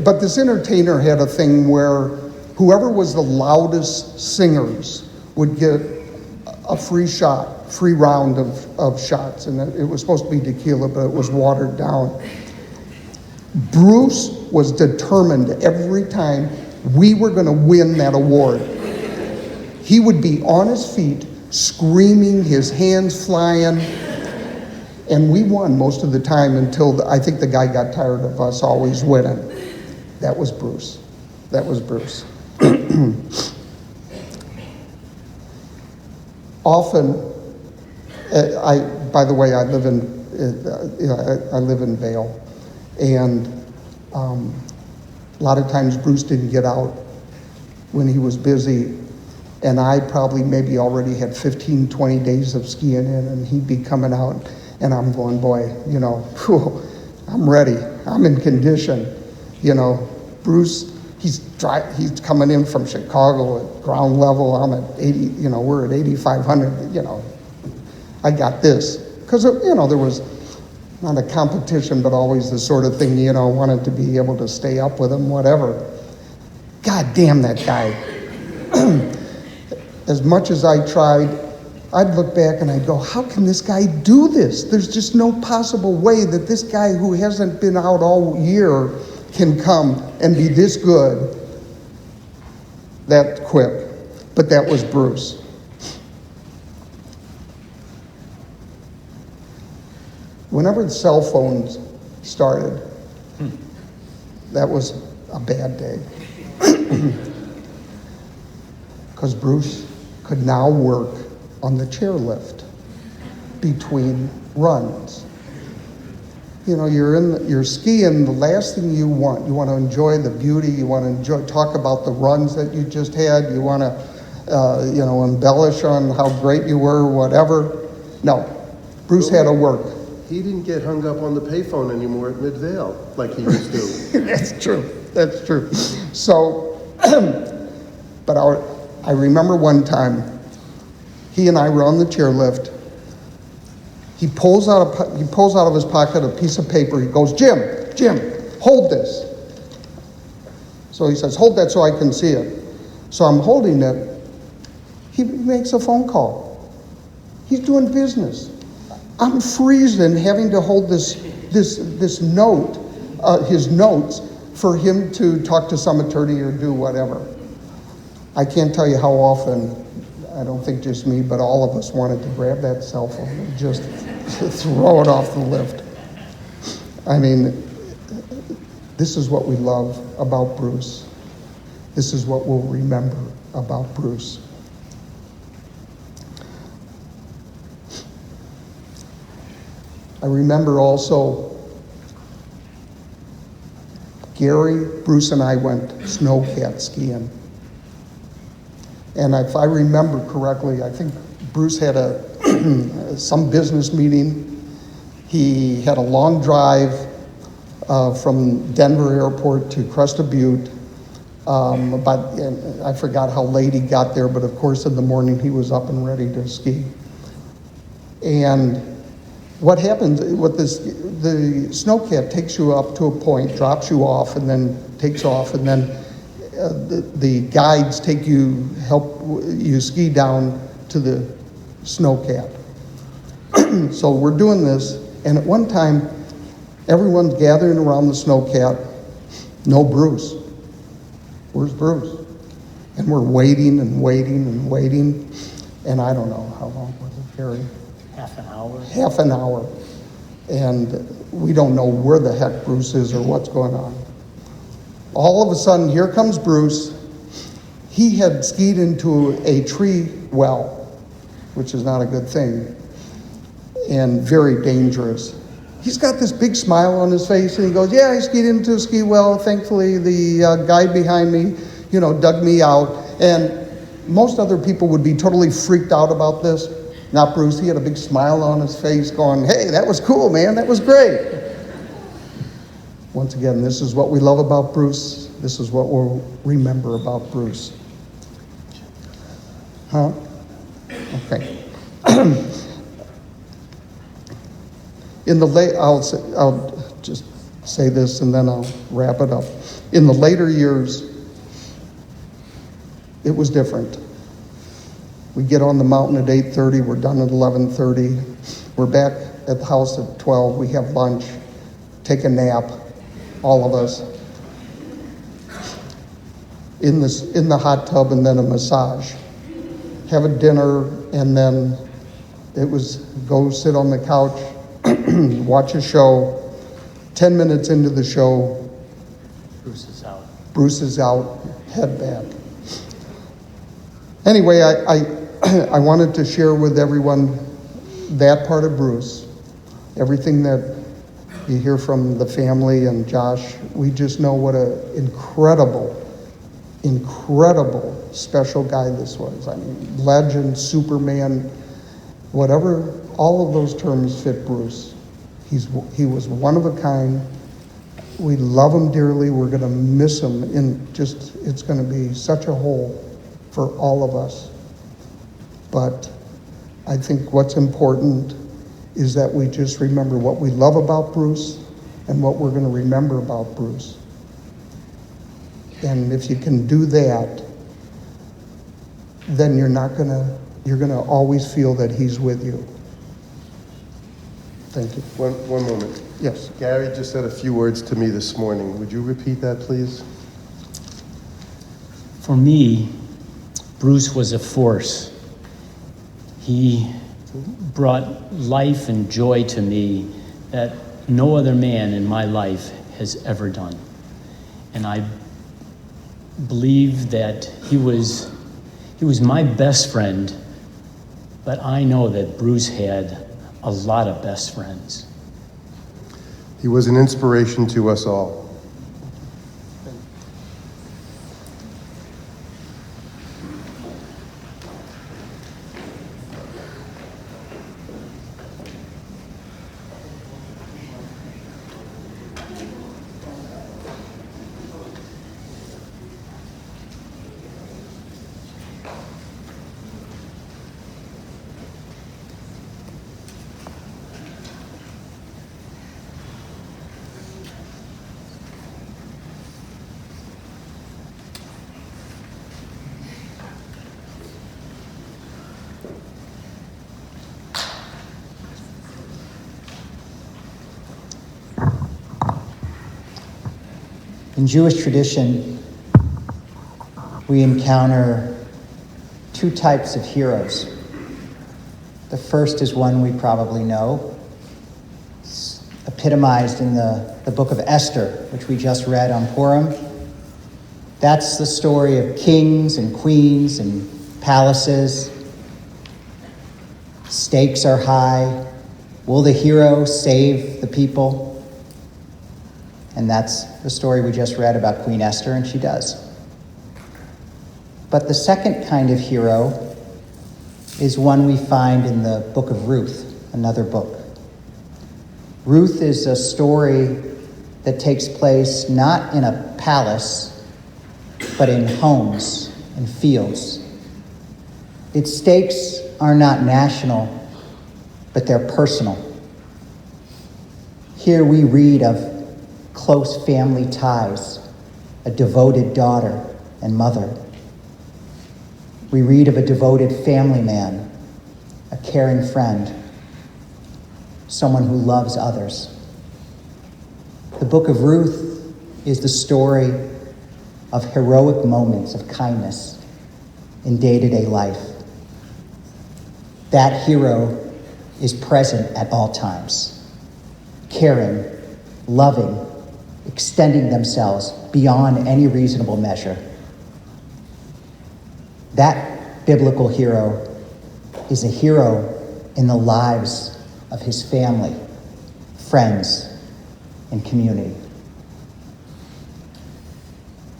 But this entertainer had a thing where whoever was the loudest singers would get a free round of shots. And it was supposed to be tequila, but it was watered down. Bruce was determined every time we were going to win that award. He would be on his feet, screaming, his hands flying. And we won most of the time until I think the guy got tired of us always winning. That was Bruce. That was Bruce. Often, by the way, I live in Vail, and a lot of times Bruce didn't get out when he was busy, and I probably maybe already had 15, 20 days of skiing in, and he'd be coming out, and I'm going, boy, whew, I'm ready. I'm in condition. Bruce, he's coming in from Chicago at ground level. I'm at 80, we're at 8,500, I got this. Because, there was not a competition, but always the sort of thing, wanted to be able to stay up with him, whatever. God damn that guy. As much as I tried, I'd look back and I'd go, how can this guy do this? There's just no possible way that this guy who hasn't been out all year can come and be this good that quick. But that was Bruce. Whenever the cell phones started, that was a bad day. Because Bruce could now work on the chairlift between runs. You're skiing, the last thing you want to enjoy the beauty, you want to talk about the runs that you just had, you want to, embellish on how great you were, whatever. No, Bruce had to work. He didn't get hung up on the payphone anymore at Midvale like he used to. That's true. So, but I remember one time, he and I were on the chairlift. He pulls out of his pocket a piece of paper. He goes, Jim, hold this. So he says, hold that so I can see it. So I'm holding it. He makes a phone call. He's doing business. I'm freezing having to hold this note, his notes, for him to talk to some attorney or do whatever. I can't tell you how often, I don't think just me, but all of us wanted to grab that cell phone and just throw it off the lift. I mean, this is what we love about Bruce. This is what we'll remember about Bruce. I remember also Gary, Bruce, and I went snowcat skiing. And if I remember correctly, I think Bruce had some business meeting. He had a long drive from Denver Airport to Crested Butte. I forgot how late he got there, but of course in the morning he was up and ready to ski. And what happens, the snowcat takes you up to a point, drops you off, and then takes off, and then the guides help you ski down to the snowcat. So we're doing this, and at one time, everyone's gathering around the snowcat. No Bruce. Where's Bruce? And we're waiting and waiting and waiting, and I don't know how long was it, Gary? Half an hour. And we don't know where the heck Bruce is or what's going on. All of a sudden, here comes Bruce. He had skied into a tree well, which is not a good thing, and very dangerous. he's got this big smile on his face, and he goes, yeah, I skied into a ski well. Thankfully, the guy behind me, dug me out. And most other people would be totally freaked out about this. Not Bruce. He had a big smile on his face going, hey, that was cool, man. That was great. Once again, this is what we love about Bruce. This is what we'll remember about Bruce. Huh? Okay. I'll just say this and then I'll wrap it up. In the later years, it was different. We get on the mountain at 8:30. We're done at 11:30. We're back at the house at 12. We have lunch, take a nap, all of us, in the hot tub, and then a massage. Have a dinner, and then it was go sit on the couch, watch a show. 10 minutes into the show, Bruce is out, head back. Anyway, I wanted to share with everyone that part of Bruce. Everything that you hear from the family and Josh, we just know what an incredible special guy this was. I mean, legend, Superman, whatever, all of those terms fit Bruce. He was one of a kind. We love him dearly. We're going to miss him. It's going to be such a hole for all of us. But I think what's important is that we just remember what we love about Bruce and what we're going to remember about Bruce. And if you can do that, then you're going to always feel that he's with you. Thank you. One moment. Yes. Gary just said a few words to me this morning. Would you repeat that, please? For me, Bruce was a force. He brought life and joy to me that no other man in my life has ever done. And I believe that he was my best friend, but I know that Bruce had a lot of best friends. He was an inspiration to us all. In Jewish tradition, we encounter two types of heroes. The first is one we probably know. It's epitomized in the book of Esther, which we just read on Purim. That's the story of kings and queens and palaces. Stakes are high. Will the hero save the people? And that's the story we just read about Queen Esther, and she does. But the second kind of hero is one we find in the book of Ruth, another book. Ruth is a story that takes place not in a palace, but in homes and fields. Its stakes are not national, but they're personal. Here we read of close family ties, a devoted daughter and mother. We read of a devoted family man, a caring friend, someone who loves others. The book of Ruth is the story of heroic moments of kindness in day-to-day life. That hero is present at all times, caring, loving, extending themselves beyond any reasonable measure. That biblical hero is a hero in the lives of his family, friends, and community.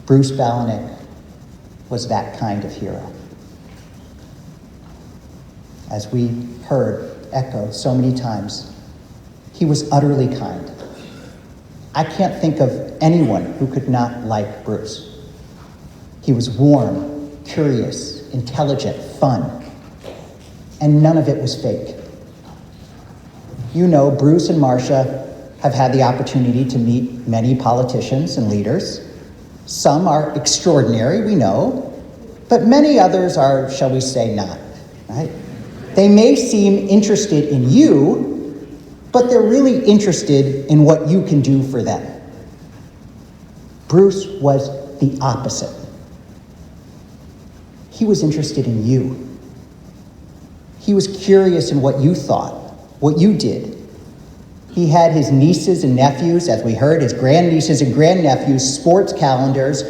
Bruce Balonick was that kind of hero. As we heard echoed so many times, he was utterly kind. I can't think of anyone who could not like Bruce. He was warm, curious, intelligent, fun, and none of it was fake. You know, Bruce and Marcia have had the opportunity to meet many politicians and leaders. Some are extraordinary, we know, but many others are, shall we say, not, right? They may seem interested in you, but they're really interested in what you can do for them. Bruce was the opposite. He was interested in you. He was curious in what you thought, what you did. He had his nieces and nephews, as we heard, his grandnieces and grandnephews' sports calendars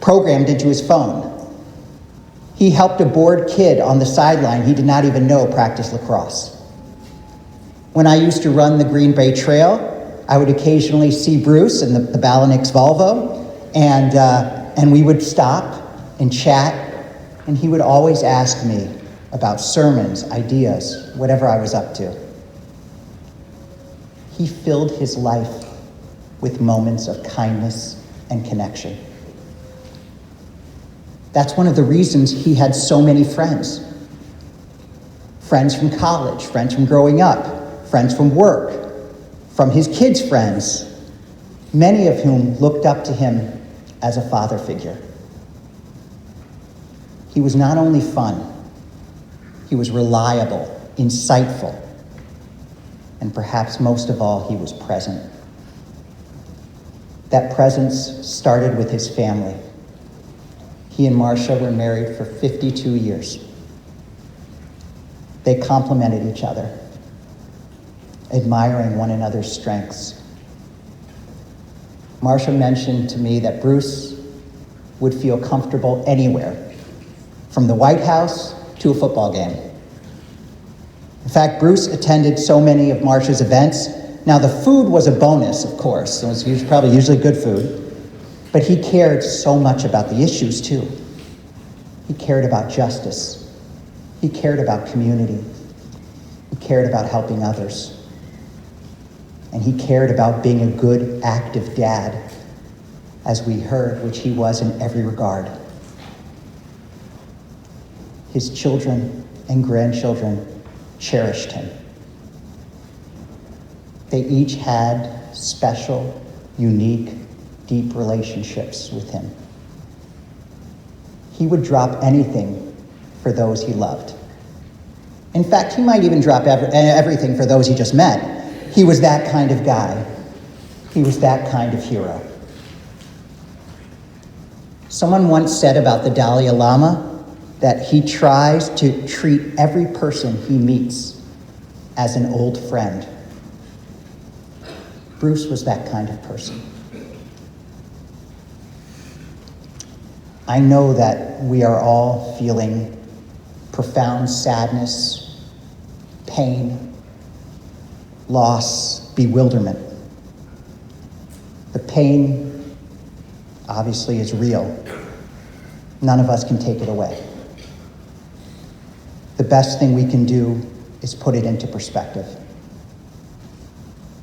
programmed into his phone. He helped a bored kid on the sideline he did not even know practice lacrosse. When I used to run the Green Bay Trail, I would occasionally see Bruce in the Balonick's Volvo, and we would stop and chat, and he would always ask me about sermons, ideas, whatever I was up to. He filled his life with moments of kindness and connection. That's one of the reasons he had so many friends. Friends from college, friends from growing up, friends from work, from his kids' friends, many of whom looked up to him as a father figure. He was not only fun, he was reliable, insightful, and perhaps most of all, he was present. That presence started with his family. He and Marcia were married for 52 years. They complemented each other, admiring one another's strengths. Marcia mentioned to me that Bruce would feel comfortable anywhere, from the White House to a football game. In fact, Bruce attended so many of Marcia's events. Now, the food was a bonus, of course. It was probably usually good food. But he cared so much about the issues, too. He cared about justice. He cared about community. He cared about helping others. And he cared about being a good, active dad, as we heard, which he was in every regard. His children and grandchildren cherished him. They each had special, unique, deep relationships with him. He would drop anything for those he loved. In fact, he might even drop everything for those he just met. He was that kind of guy. He was that kind of hero. Someone once said about the Dalai Lama that he tries to treat every person he meets as an old friend. Bruce was that kind of person. I know that we are all feeling profound sadness, pain, loss, bewilderment. The pain, obviously, is real. None of us can take it away. The best thing we can do is put it into perspective.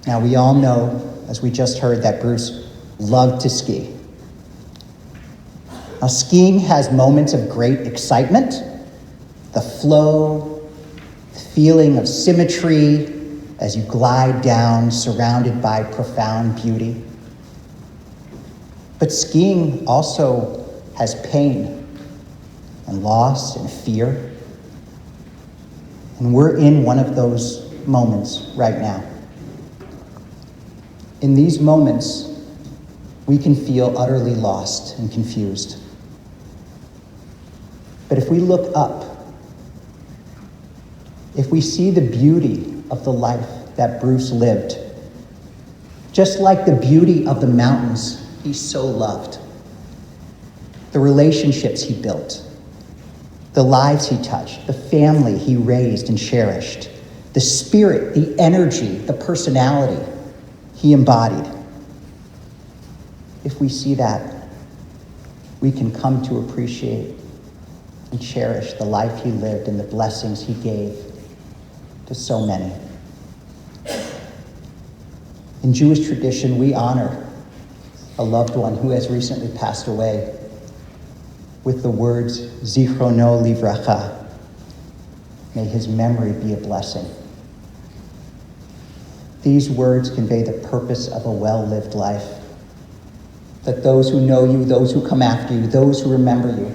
Now, we all know, as we just heard, that Bruce loved to ski. Now, skiing has moments of great excitement, the flow, the feeling of symmetry as you glide down, surrounded by profound beauty. But skiing also has pain and loss and fear. And we're in one of those moments right now. In these moments, we can feel utterly lost and confused. But if we look up, if we see the beauty of the life that Bruce lived, just like the beauty of the mountains he so loved, the relationships he built, the lives he touched, the family he raised and cherished, the spirit, the energy, the personality, he embodied. If we see that, we can come to appreciate and cherish the life he lived and the blessings he gave to so many. In Jewish tradition, we honor a loved one who has recently passed away with the words, Zichrono Livracha. May his memory be a blessing. These words convey the purpose of a well-lived life. That those who know you, those who come after you, those who remember you,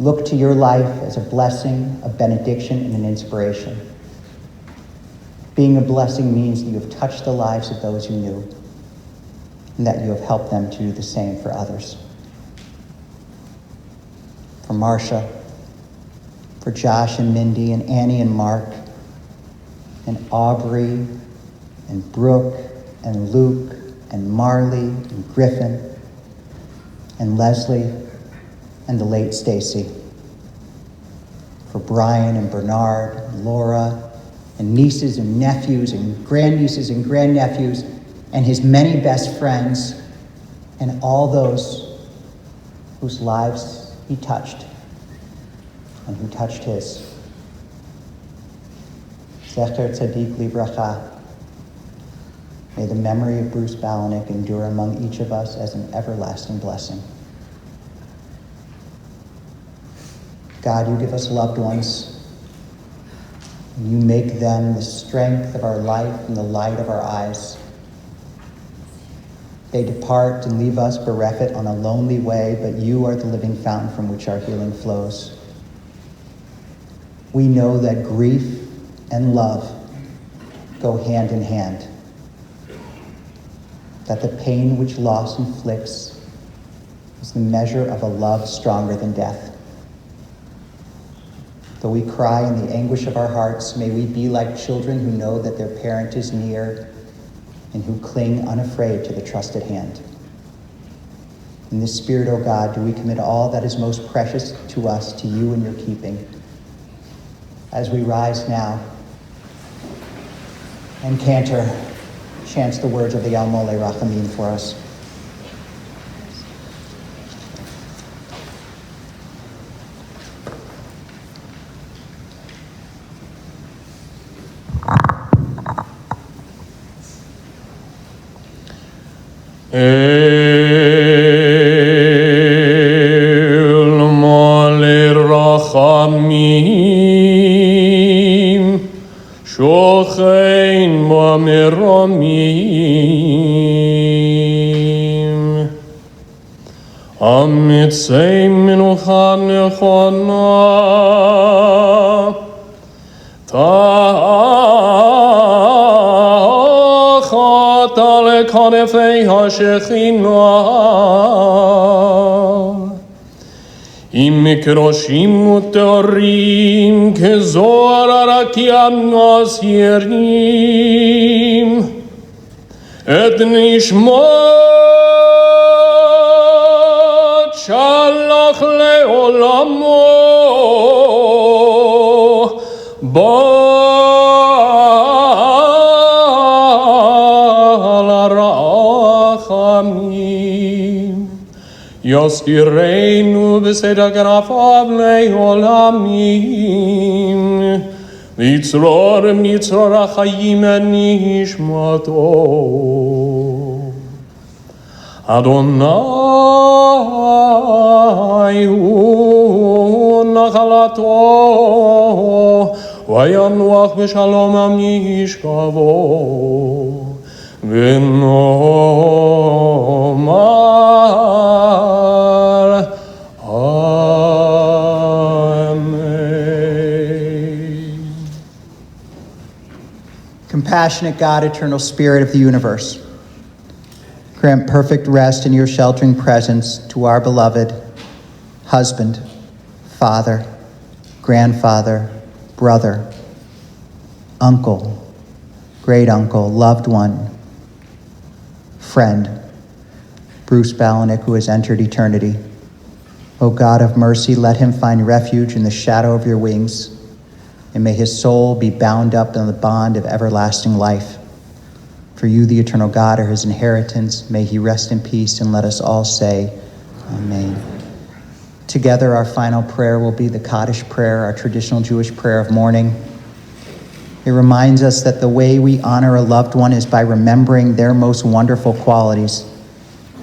look to your life as a blessing, a benediction, and an inspiration. Being a blessing means that you have touched the lives of those you knew, and that you have helped them to do the same for others. For Marcia, for Josh and Mindy and Annie and Mark, and Aubrey and Brooke and Luke and Marley and Griffin and Leslie and the late Stacy. For Brian and Bernard and Laura and nieces and nephews and grandnieces and grandnephews and his many best friends and all those whose lives he touched and who touched his. Zecher Tzadik Livracha. May the memory of Bruce Balonick endure among each of us as an everlasting blessing. God, you give us loved ones, and you make them the strength of our life and the light of our eyes. They depart and leave us bereft on a lonely way, but you are the living fountain from which our healing flows. We know that grief and love go hand in hand, that the pain which loss inflicts is the measure of a love stronger than death. Though we cry in the anguish of our hearts, may we be like children who know that their parent is near and who cling unafraid to the trusted hand. In this spirit, O God, do we commit all that is most precious to us to you and your keeping. As we rise now and cantor, chants the words of the Al Mole Rachamim for us. El Mole Rachamim Shochein B'Meromim Amitzei Menucha Nechona Ta'achat Ale Kanefei HaShechinah Im Mikroshim Uteorim Kezor Arakiam Nasyerim Et Nishmot Shalach Leolamo Ba'al Rachamim Yoskireinu b'seder grafav le'olamim Vitzror mitzror ha'chayim nishmato Adonai hu nachalato Vayanuach b'shalom amishkavo V'nomar Amen. Compassionate God, eternal Spirit of the universe, grant perfect rest in your sheltering presence to our beloved husband, father, grandfather, brother, uncle, great uncle, loved one, friend, Bruce Balonick, who has entered eternity. O God of mercy, let him find refuge in the shadow of your wings, and may his soul be bound up in the bond of everlasting life. For you, the eternal God, are his inheritance. May he rest in peace, and let us all say, Amen. Together, our final prayer will be the Kaddish prayer, our traditional Jewish prayer of mourning. It reminds us that the way we honor a loved one is by remembering their most wonderful qualities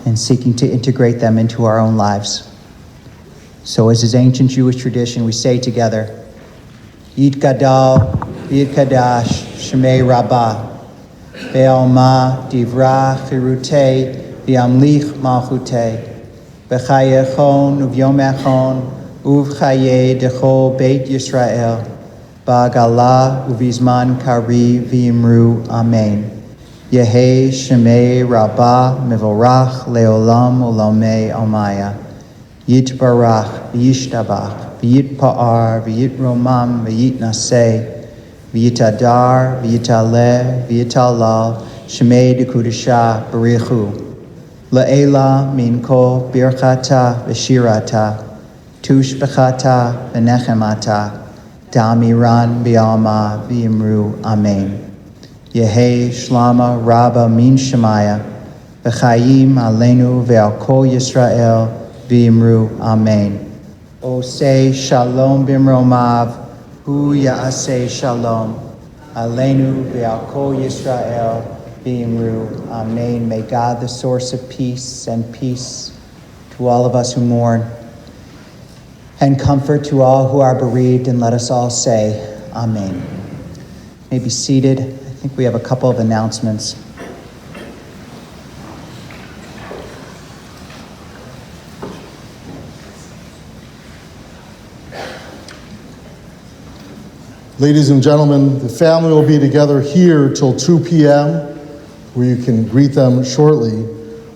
and seeking to integrate them into our own lives. So as is ancient Jewish tradition, we say together, Yid Gadol, Yid Kadash, Shemei Rabbah, Be'alma Divra Chirute, V'amlich Malchute, B'chayechon Uv'yomechon, Uv'chaye Dechol Beit Yisrael, Ba'gala Uv'izman Kari V'imru Amen. Yehe Shemei Rabbah Mivorach Leolam Olamei Omaya. Yitbarach V'yishtabach V'yitpa'ar V'yitromam V'yitnaseh V'yitadar V'yitaleh V'yitalal Shemei Dekudisha Barichu La'ela Minko Birchata V'shirata Tushbechata V'nechemata Damiran B'alma V'imru Amen. Yehe Shlama Rabba Min Shemaya V'chayim Aleinu Ve'al Kol Yisrael V'imru Amen. O say Shalom Bimromav Hu Ya'aseh Shalom Aleinu Ve'al Kol Yisrael V'imru Amen. May God, the source of peace, send peace to all of us who mourn and comfort to all who are bereaved, and let us all say Amen. May be seated. I think we have a couple of announcements. Ladies and gentlemen, the family will be together here till 2 p.m., where you can greet them shortly.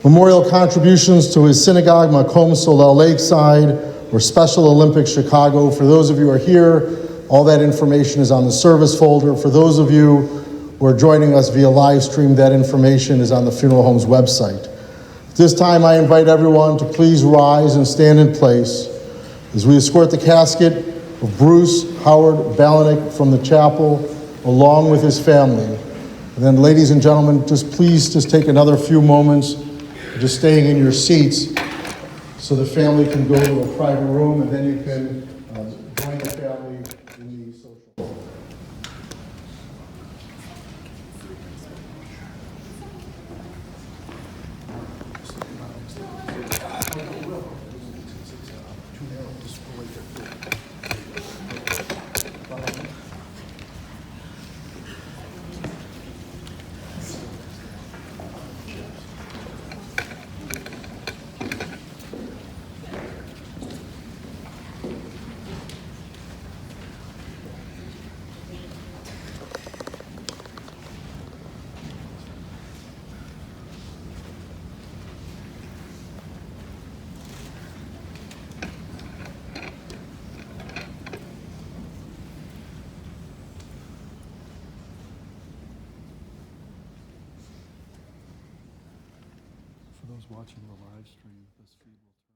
Memorial contributions to his synagogue, Makom Solel Lakeside, or Special Olympics Chicago. For those of you who are here, all that information is on the service folder. For those of you who are joining us via live stream, that information is on the funeral home's website. At this time, I invite everyone to please rise and stand in place as we escort the casket of Bruce Howard Balonick from the chapel, along with his family. And then, ladies and gentlemen, please take another few moments, just staying in your seats, so the family can go to a private room, and then you can join the family in the social hall. For those watching the live stream, this feed will turn